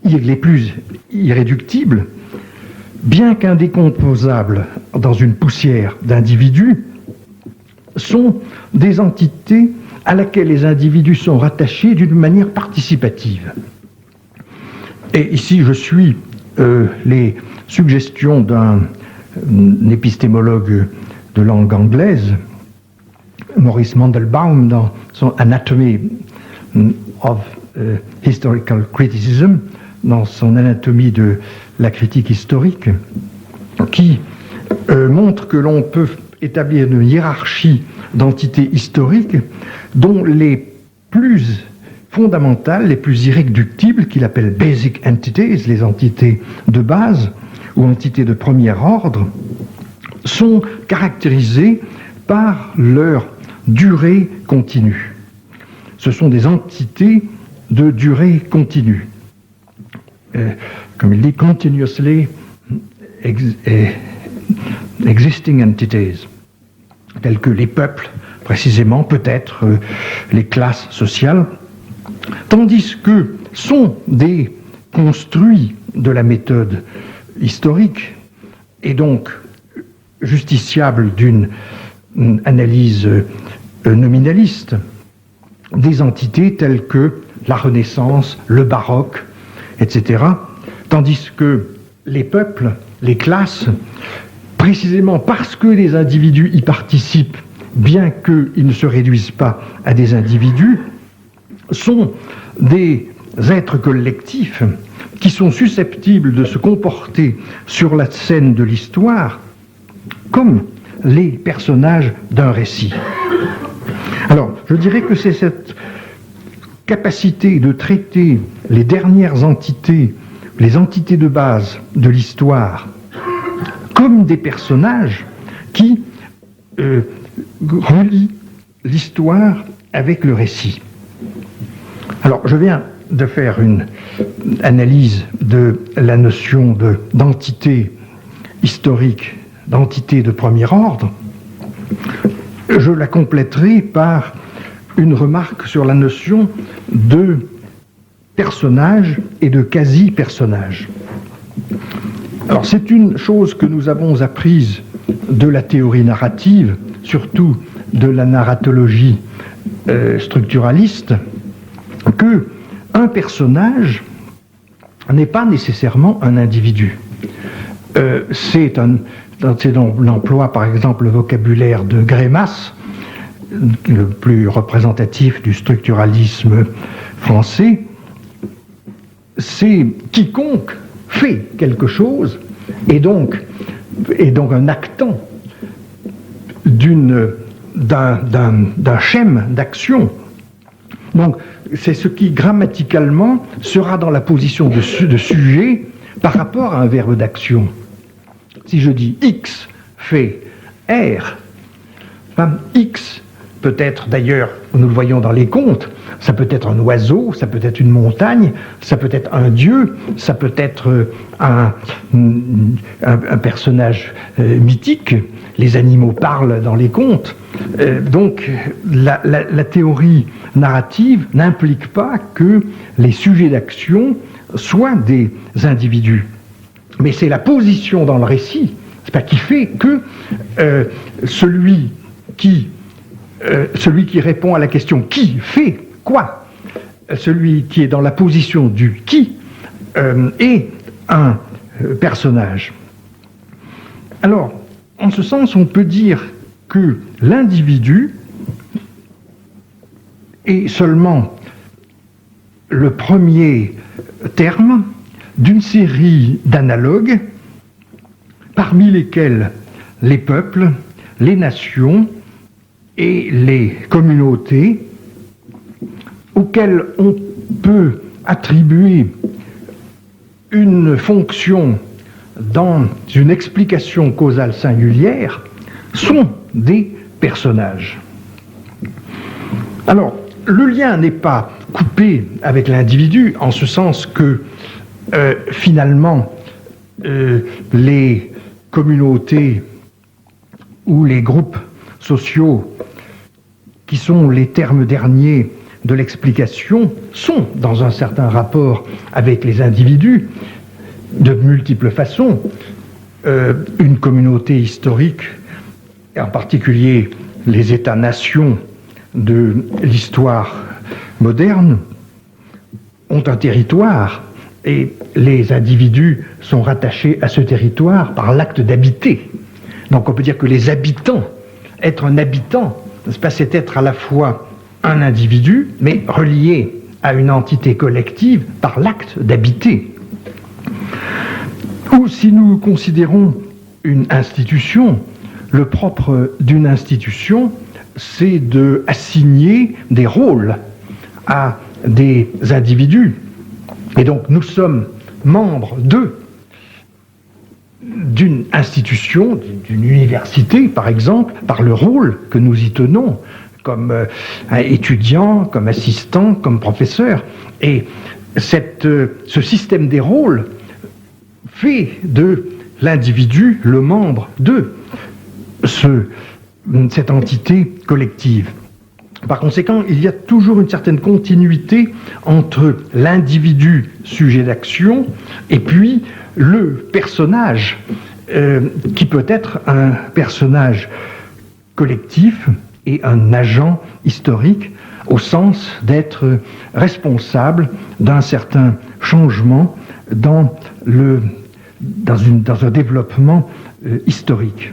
les plus irréductibles, bien qu'indécomposables dans une poussière d'individus, sont des entités à laquelle les individus sont rattachés d'une manière participative. Et ici, je suis les suggestions d'un épistémologue de langue anglaise, Maurice Mandelbaum, dans son Anatomy of Historical Criticism, dans son Anatomie de la critique historique, qui montre que l'on peut établir une hiérarchie d'entités historiques dont les plus fondamentales, les plus irréductibles, qu'il appelle basic entities, les entités de base ou entités de premier ordre, sont caractérisées par leur durée continue. Ce sont des entités de durée continue. comme il dit, continuously existing entities, tels que les peuples, précisément, peut-être les classes sociales, tandis que sont des construits de la méthode historique, et donc justiciables d'une analyse nominaliste, des entités telles que la Renaissance, le baroque, etc., tandis que les peuples, les classes, précisément parce que les individus y participent, bien qu'ils ne se réduisent pas à des individus, sont des êtres collectifs qui sont susceptibles de se comporter sur la scène de l'histoire comme les personnages d'un récit. Alors, je dirais que c'est cette capacité de traiter les dernières entités, les entités de base de l'histoire, comme des personnages qui relient l'histoire avec le récit. Alors, je viens de faire une analyse de la notion d'entité historique, d'entité de premier ordre. Je la compléterai par une remarque sur la notion de personnage et de quasi-personnage. Alors, c'est une chose que nous avons apprise de la théorie narrative, surtout de la narratologie structuraliste, que un personnage n'est pas nécessairement un individu. C'est l'emploi, par exemple, le vocabulaire de Grémas, le plus représentatif du structuralisme français, c'est quiconque fait quelque chose et donc un actant d'un schème d'action. Donc, c'est ce qui, grammaticalement, sera dans la position de sujet par rapport à un verbe d'action. Si je dis X fait R, X peut être, d'ailleurs, nous le voyons dans les contes, ça peut être un oiseau, ça peut être une montagne, ça peut être un dieu, ça peut être un personnage mythique. Les animaux parlent dans les contes. Donc, la théorie narrative n'implique pas que les sujets d'action soient des individus. Mais c'est la position dans le récit qui fait que celui qui répond à la question « qui fait quoi ?», celui qui est dans la position du « qui » est un personnage. Alors, en ce sens, on peut dire que l'individu est seulement le premier terme d'une série d'analogues, parmi lesquels les peuples, les nations et les communautés, auxquelles on peut attribuer une fonction dans une explication causale singulière, sont des personnages. Alors, le lien n'est pas coupé avec l'individu, en ce sens que, finalement, les communautés ou les groupes sociaux, qui sont les termes derniers de l'explication, sont dans un certain rapport avec les individus, de multiples façons. Une communauté historique, et en particulier les États-nations de l'histoire moderne, ont un territoire et les individus sont rattachés à ce territoire par l'acte d'habiter. Donc on peut dire que les habitants, être un habitant, c'est être à la fois un individu, mais relié à une entité collective par l'acte d'habiter. Ou si nous considérons une institution, le propre d'une institution, c'est d'assigner des rôles à des individus. Et donc nous sommes membres d'une institution, d'une université par exemple, par le rôle que nous y tenons, comme étudiant, comme assistant, comme professeur. Et ce système des rôles fait de l'individu le membre de cette entité collective. Par conséquent, il y a toujours une certaine continuité entre l'individu sujet d'action et puis le personnage qui peut être un personnage collectif et un agent historique au sens d'être responsable d'un certain changement dans un développement historique.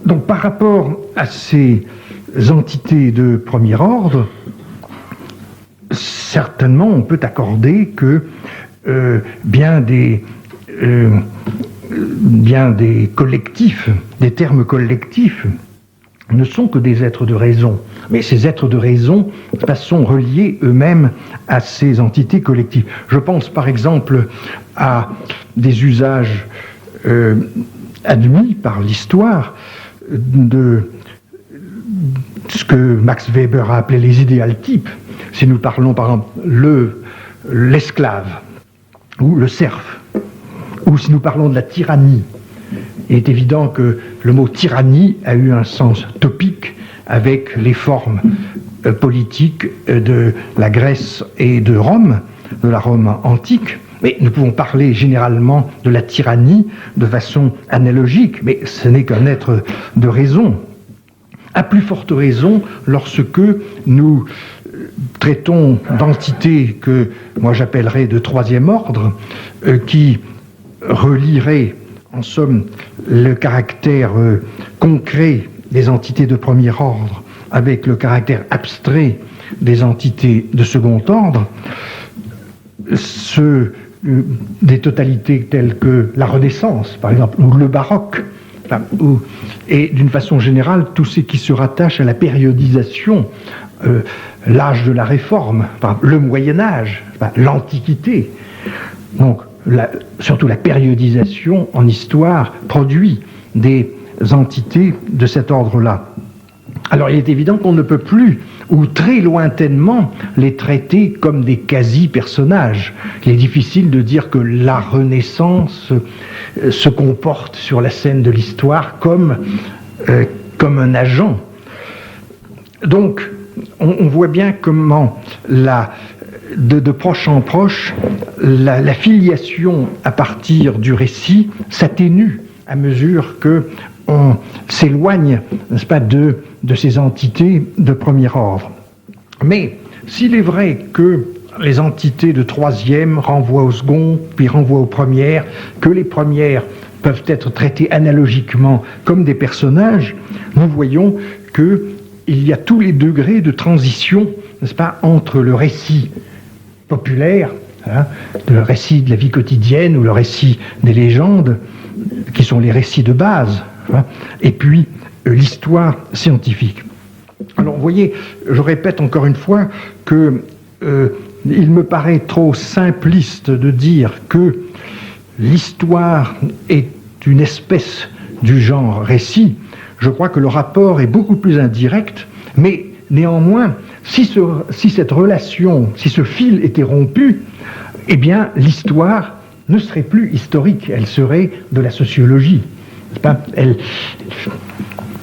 Donc par rapport à ces entités de premier ordre, certainement on peut accorder que bien des collectifs, des termes collectifs, ne sont que des êtres de raison. Mais ces êtres de raison sont reliés eux-mêmes à ces entités collectives. Je pense par exemple à des usages admis par l'histoire de ce que Max Weber a appelé les idéaltypes. Si nous parlons par exemple l'esclave ou le serf, ou si nous parlons de la tyrannie, il est évident que le mot tyrannie a eu un sens topique avec les formes politiques de la Grèce et de Rome, de la Rome antique. Mais nous pouvons parler généralement de la tyrannie de façon analogique, mais ce n'est qu'un être de raison. À plus forte raison lorsque nous traitons d'entités que moi j'appellerais de troisième ordre, qui relieraient en somme le caractère concret des entités de premier ordre avec le caractère abstrait des entités de second ordre, des totalités telles que la Renaissance, par exemple, ou le baroque, et d'une façon générale, tout ce qui se rattache à la périodisation, l'âge de la Réforme, le Moyen-Âge, l'Antiquité. Donc, surtout la périodisation en histoire produit des entités de cet ordre-là. Alors il est évident qu'on ne peut plus, ou très lointainement, les traiter comme des quasi-personnages. Il est difficile de dire que la Renaissance se comporte sur la scène de l'histoire comme un agent. Donc on voit bien comment de proche en proche, la filiation à partir du récit s'atténue à mesure qu'on s'éloigne, n'est-ce pas, de ces entités de premier ordre. Mais s'il est vrai que les entités de troisième renvoient au second, puis renvoient aux premières, que les premières peuvent être traitées analogiquement comme des personnages, nous voyons qu'il y a tous les degrés de transition, n'est-ce pas, entre le récit populaire, le récit de la vie quotidienne ou le récit des légendes, qui sont les récits de base, et puis l'histoire scientifique. Alors vous voyez, je répète encore une fois que il me paraît trop simpliste de dire que l'histoire est une espèce du genre récit. Je crois que le rapport est beaucoup plus indirect, mais néanmoins, si cette relation, si ce fil était rompu, eh bien l'histoire ne serait plus historique, elle serait de la sociologie.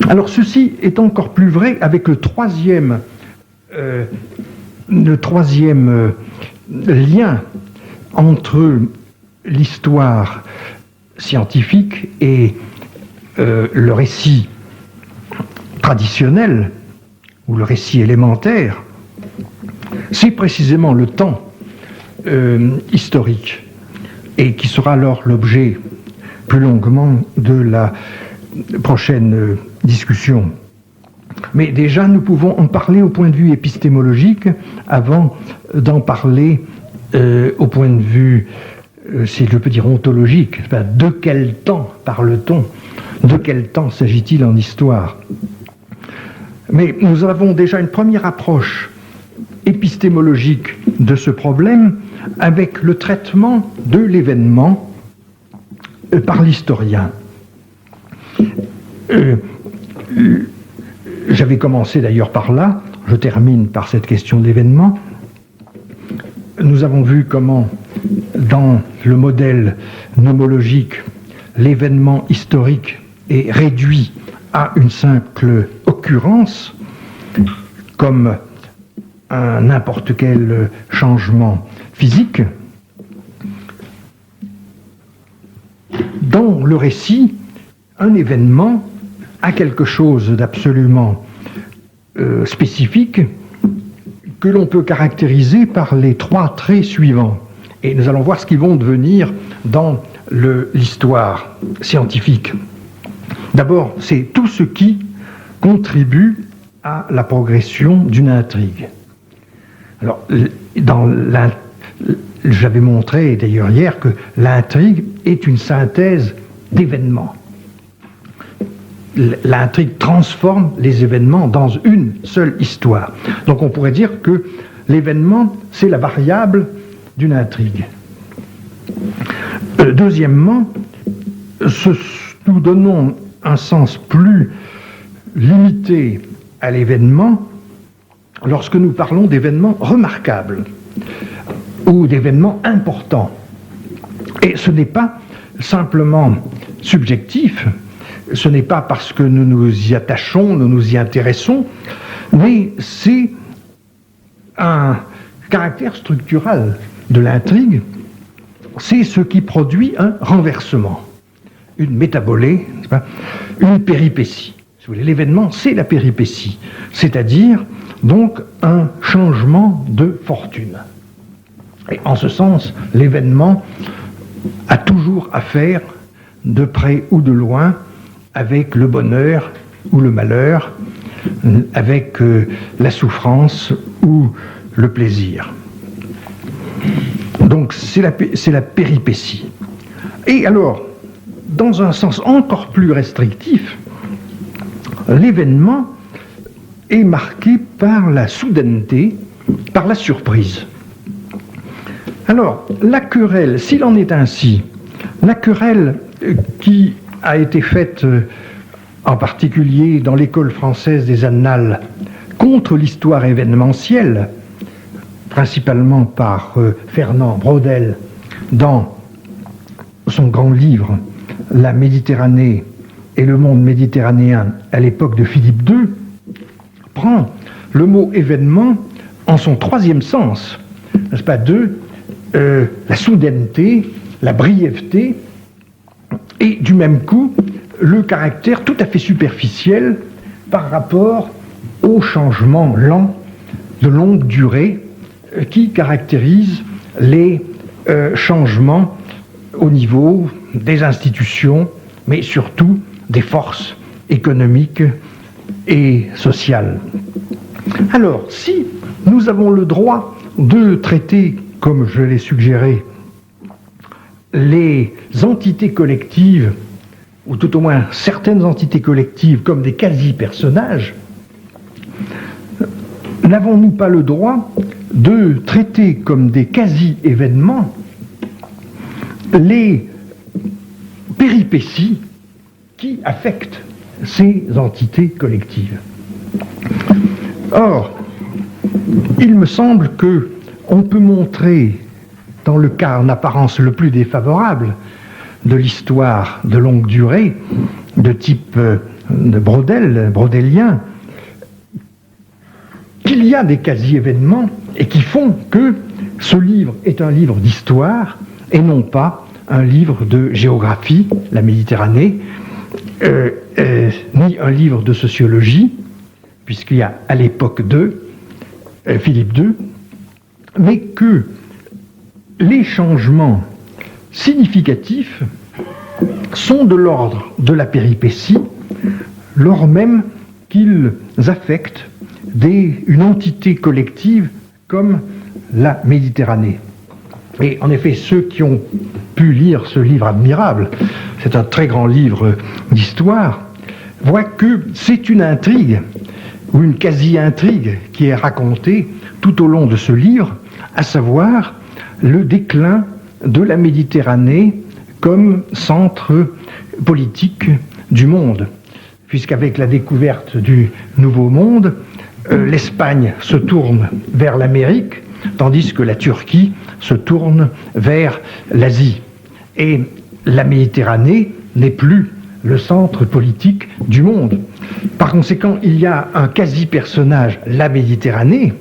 Alors ceci est encore plus vrai avec le troisième lien entre l'histoire scientifique et le récit traditionnel ou le récit élémentaire. C'est précisément le temps historique, et qui sera alors l'objet plus longuement de la prochaine discussion. Mais déjà, nous pouvons en parler au point de vue épistémologique avant d'en parler au point de vue, si je peux dire, ontologique. De quel temps parle-t-on? De quel temps s'agit-il en histoire? Mais nous avons déjà une première approche épistémologique de ce problème avec le traitement de l'événement par l'historien. J'avais commencé d'ailleurs par là, je termine par cette question de l'événement. nous avons vu comment, dans le modèle nomologique, l'événement historique est réduit à une simple occurrence, comme n'importe quel changement physique. Dans le récit, un événement a quelque chose d'absolument spécifique que l'on peut caractériser par les 3 traits suivants. Et nous allons voir ce qu'ils vont devenir dans l'histoire scientifique. D'abord, c'est tout ce qui contribue à la progression d'une intrigue. Alors, j'avais montré d'ailleurs hier que l'intrigue est une synthèse d'événements. L'intrigue transforme les événements dans une seule histoire. Donc on pourrait dire que l'événement, c'est la variable d'une intrigue. Deuxièmement, nous donnons un sens plus limité à l'événement lorsque nous parlons d'événements remarquables ou d'événements importants. Et ce n'est pas simplement subjectif, ce n'est pas parce que nous nous y attachons, nous nous y intéressons, mais c'est un caractère structural de l'intrigue, c'est ce qui produit un renversement, une métabolée, une péripétie. Si vous voulez, l'événement, c'est la péripétie, c'est-à-dire donc un changement de fortune. Et en ce sens, l'événement a toujours affaire, de près ou de loin, avec le bonheur ou le malheur, avec la souffrance ou le plaisir. Donc c'est la péripétie. Et alors, dans un sens encore plus restrictif, l'événement est marqué par la soudaineté, par la surprise. Alors, la querelle, s'il en est ainsi, la querelle qui a été faite en particulier dans l'école française des annales contre l'histoire événementielle, principalement par Fernand Braudel dans son grand livre « La Méditerranée et le monde méditerranéen à l'époque de Philippe II », prend le mot « événement » en son 3e sens, n'est-ce pas, de la soudaineté, la brièveté, et du même coup, le caractère tout à fait superficiel par rapport au changement lent de longue durée qui caractérise les changements au niveau des institutions, mais surtout des forces économiques et sociales. Alors, si nous avons le droit de traiter, comme je l'ai suggéré, les entités collectives, ou tout au moins certaines entités collectives, comme des quasi-personnages, n'avons-nous pas le droit de traiter comme des quasi-événements les péripéties qui affectent ces entités collectives? Or, il me semble que on peut montrer, dans le cas en apparence le plus défavorable de l'histoire de longue durée, de type de brodélien, qu'il y a des quasi-événements et qui font que ce livre est un livre d'histoire et non pas un livre de géographie, la Méditerranée, ni un livre de sociologie, puisqu'il y a à l'époque de Philippe II, mais que les changements significatifs sont de l'ordre de la péripétie, lors même qu'ils affectent une entité collective comme la Méditerranée. Et en effet, ceux qui ont pu lire ce livre admirable, c'est un très grand livre d'histoire, voient que c'est une intrigue, ou une quasi-intrigue, qui est racontée tout au long de ce livre, à savoir le déclin de la Méditerranée comme centre politique du monde. Puisqu'avec la découverte du Nouveau Monde, l'Espagne se tourne vers l'Amérique, tandis que la Turquie se tourne vers l'Asie. Et la Méditerranée n'est plus le centre politique du monde. Par conséquent, il y a un quasi-personnage, la Méditerranée,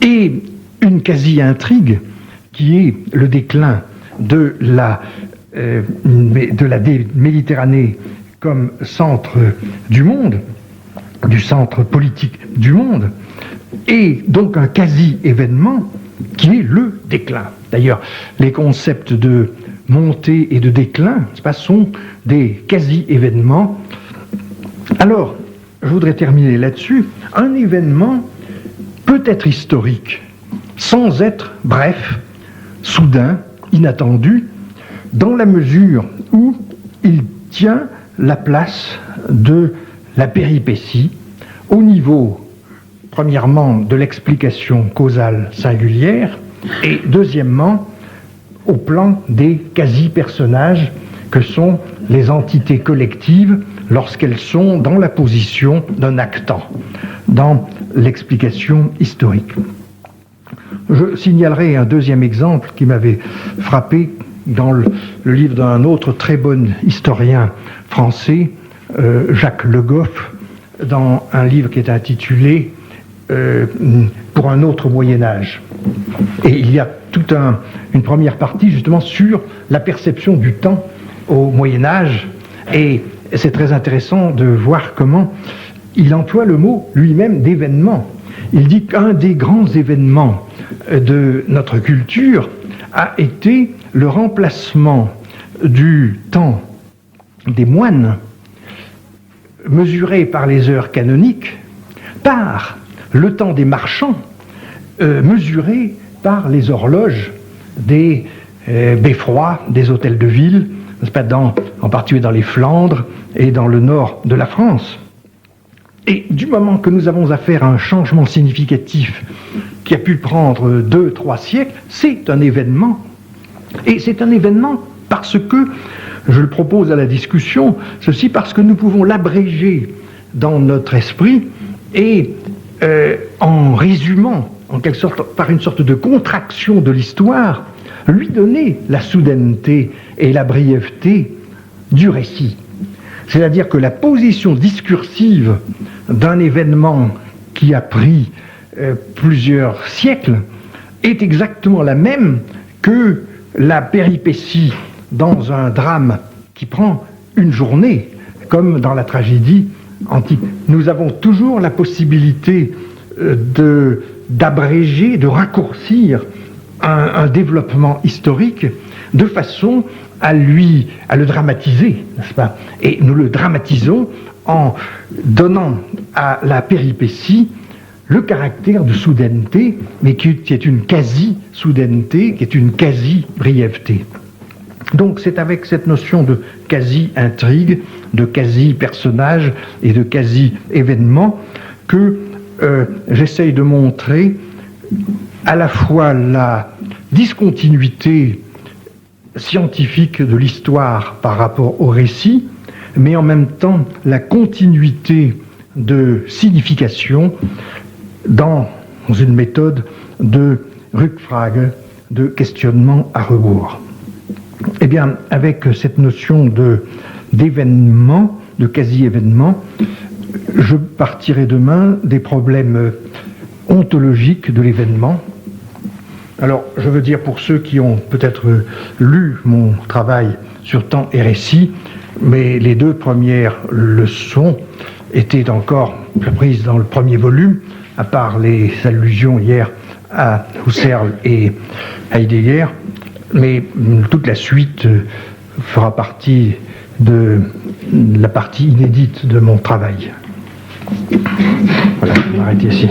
et une quasi-intrigue qui est le déclin de la Méditerranée comme centre du monde, du centre politique du monde, et donc un quasi-événement qui est le déclin. D'ailleurs, les concepts de montée et de déclin sont des quasi-événements. Alors, je voudrais terminer là-dessus. Un événement peut être historique, sans être bref, soudain, inattendu, dans la mesure où il tient la place de la péripétie au niveau, premièrement, de l'explication causale singulière et deuxièmement, au plan des quasi-personnages que sont les entités collectives lorsqu'elles sont dans la position d'un actant, dans l'explication historique. Je signalerai un deuxième exemple qui m'avait frappé dans le livre d'un autre très bon historien français, Jacques Le Goff, dans un livre qui est intitulé Pour un autre Moyen-Âge. Et il y a toute une première partie justement sur la perception du temps au Moyen-Âge, et c'est très intéressant de voir comment il emploie le mot lui-même d'événement. Il dit qu'un des grands événements de notre culture a été le remplacement du temps des moines, mesuré par les heures canoniques, par le temps des marchands, mesuré par les horloges des beffrois, des hôtels de ville, en particulier dans les Flandres et dans le nord de la France. Et du moment que nous avons affaire à un changement significatif qui a pu prendre 2-3 siècles, c'est un événement. Et c'est un événement parce que, je le propose à la discussion, ceci parce que nous pouvons l'abréger dans notre esprit et en résumant, en quelque sorte, par une sorte de contraction de l'histoire, lui donner la soudaineté et la brièveté du récit. C'est-à-dire que la position discursive d'un événement qui a pris plusieurs siècles est exactement la même que la péripétie dans un drame qui prend une journée, comme dans la tragédie antique. Nous avons toujours la possibilité d'abréger, de raccourcir un développement historique de façon à le dramatiser, n'est-ce pas? Et nous le dramatisons en donnant à la péripétie le caractère de soudaineté, mais qui est une quasi-soudaineté, qui est une quasi-brièveté. Donc c'est avec cette notion de quasi-intrigue, de quasi-personnage et de quasi-événement que j'essaye de montrer à la fois la discontinuité scientifique de l'histoire par rapport au récit, mais en même temps la continuité de signification dans une méthode de Rückfrage, de questionnement à rebours. Eh bien, avec cette notion d'événement, de quasi-événement, je partirai demain des problèmes ontologiques de l'événement. Alors, je veux dire pour ceux qui ont peut-être lu mon travail sur temps et récit, mais les 2 premières leçons étaient encore prises dans le premier volume, à part les allusions hier à Husserl et Heidegger, mais toute la suite fera partie de la partie inédite de mon travail. Voilà, je vais m'arrêter ici.